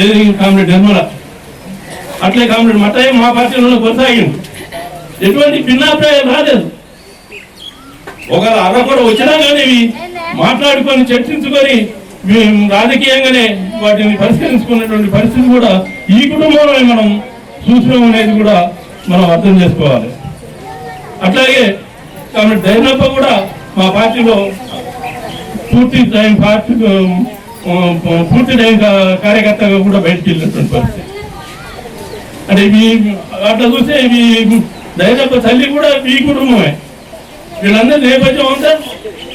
H: ఏది కామ్రేడ్ నిర్మల, అట్లే కామ్రేడ్ మట్టయ్య మా పార్టీలో కొనసాగింది. ఎటువంటి భిన్నాభిప్రాయాలు రాలేదు. ఒక అర కూడా వచ్చినా కానీ మాట్లాడుకొని చర్చించుకొని మేము రాజకీయంగానే వాటిని పరిష్కరించుకున్నటువంటి పరిస్థితి కూడా ఈ కుటుంబంలో మనం చూసినాం అనేది కూడా మనం అర్థం చేసుకోవాలి. అట్లాగే కాబట్టి దైనప్ప కూడా మా పార్టీలో పూర్తి టైం కార్యకర్తగా కూడా బయటకు వెళ్ళినటువంటి పరిస్థితి. అంటే ఇవి అట్లా చూస్తే ఇవి దైనప్ప తల్లి కూడా ఈ కుటుంబమే. వీళ్ళందరి నేపథ్యం అంతా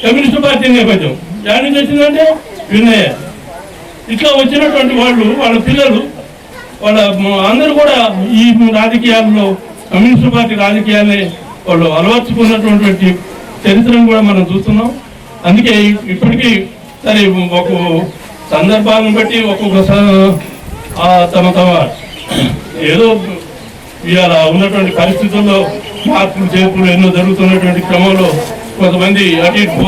H: కమ్యూనిస్టు పార్టీ నేపథ్యం. దాని నుంచి వచ్చిందంటే వినయ. ఇట్లా వచ్చినటువంటి వాళ్ళు, వాళ్ళ పిల్లలు, వాళ్ళ అందరూ కూడా ఈ రాజకీయాల్లో కమ్యూనిస్టు పార్టీ రాజకీయాలే వాళ్ళు అలవర్చుకున్నటువంటి చరిత్రను కూడా మనం చూస్తున్నాం. అందుకే ఇప్పటికీ సరే ఒక సందర్భాలను బట్టి ఒక్కొక్క తమ ఏదో ఇవాళ ఉన్నటువంటి పరిస్థితుల్లో మార్పులు చేర్పులు ఎన్నో జరుగుతున్నటువంటి క్రమంలో కొంతమంది అటు ఇటు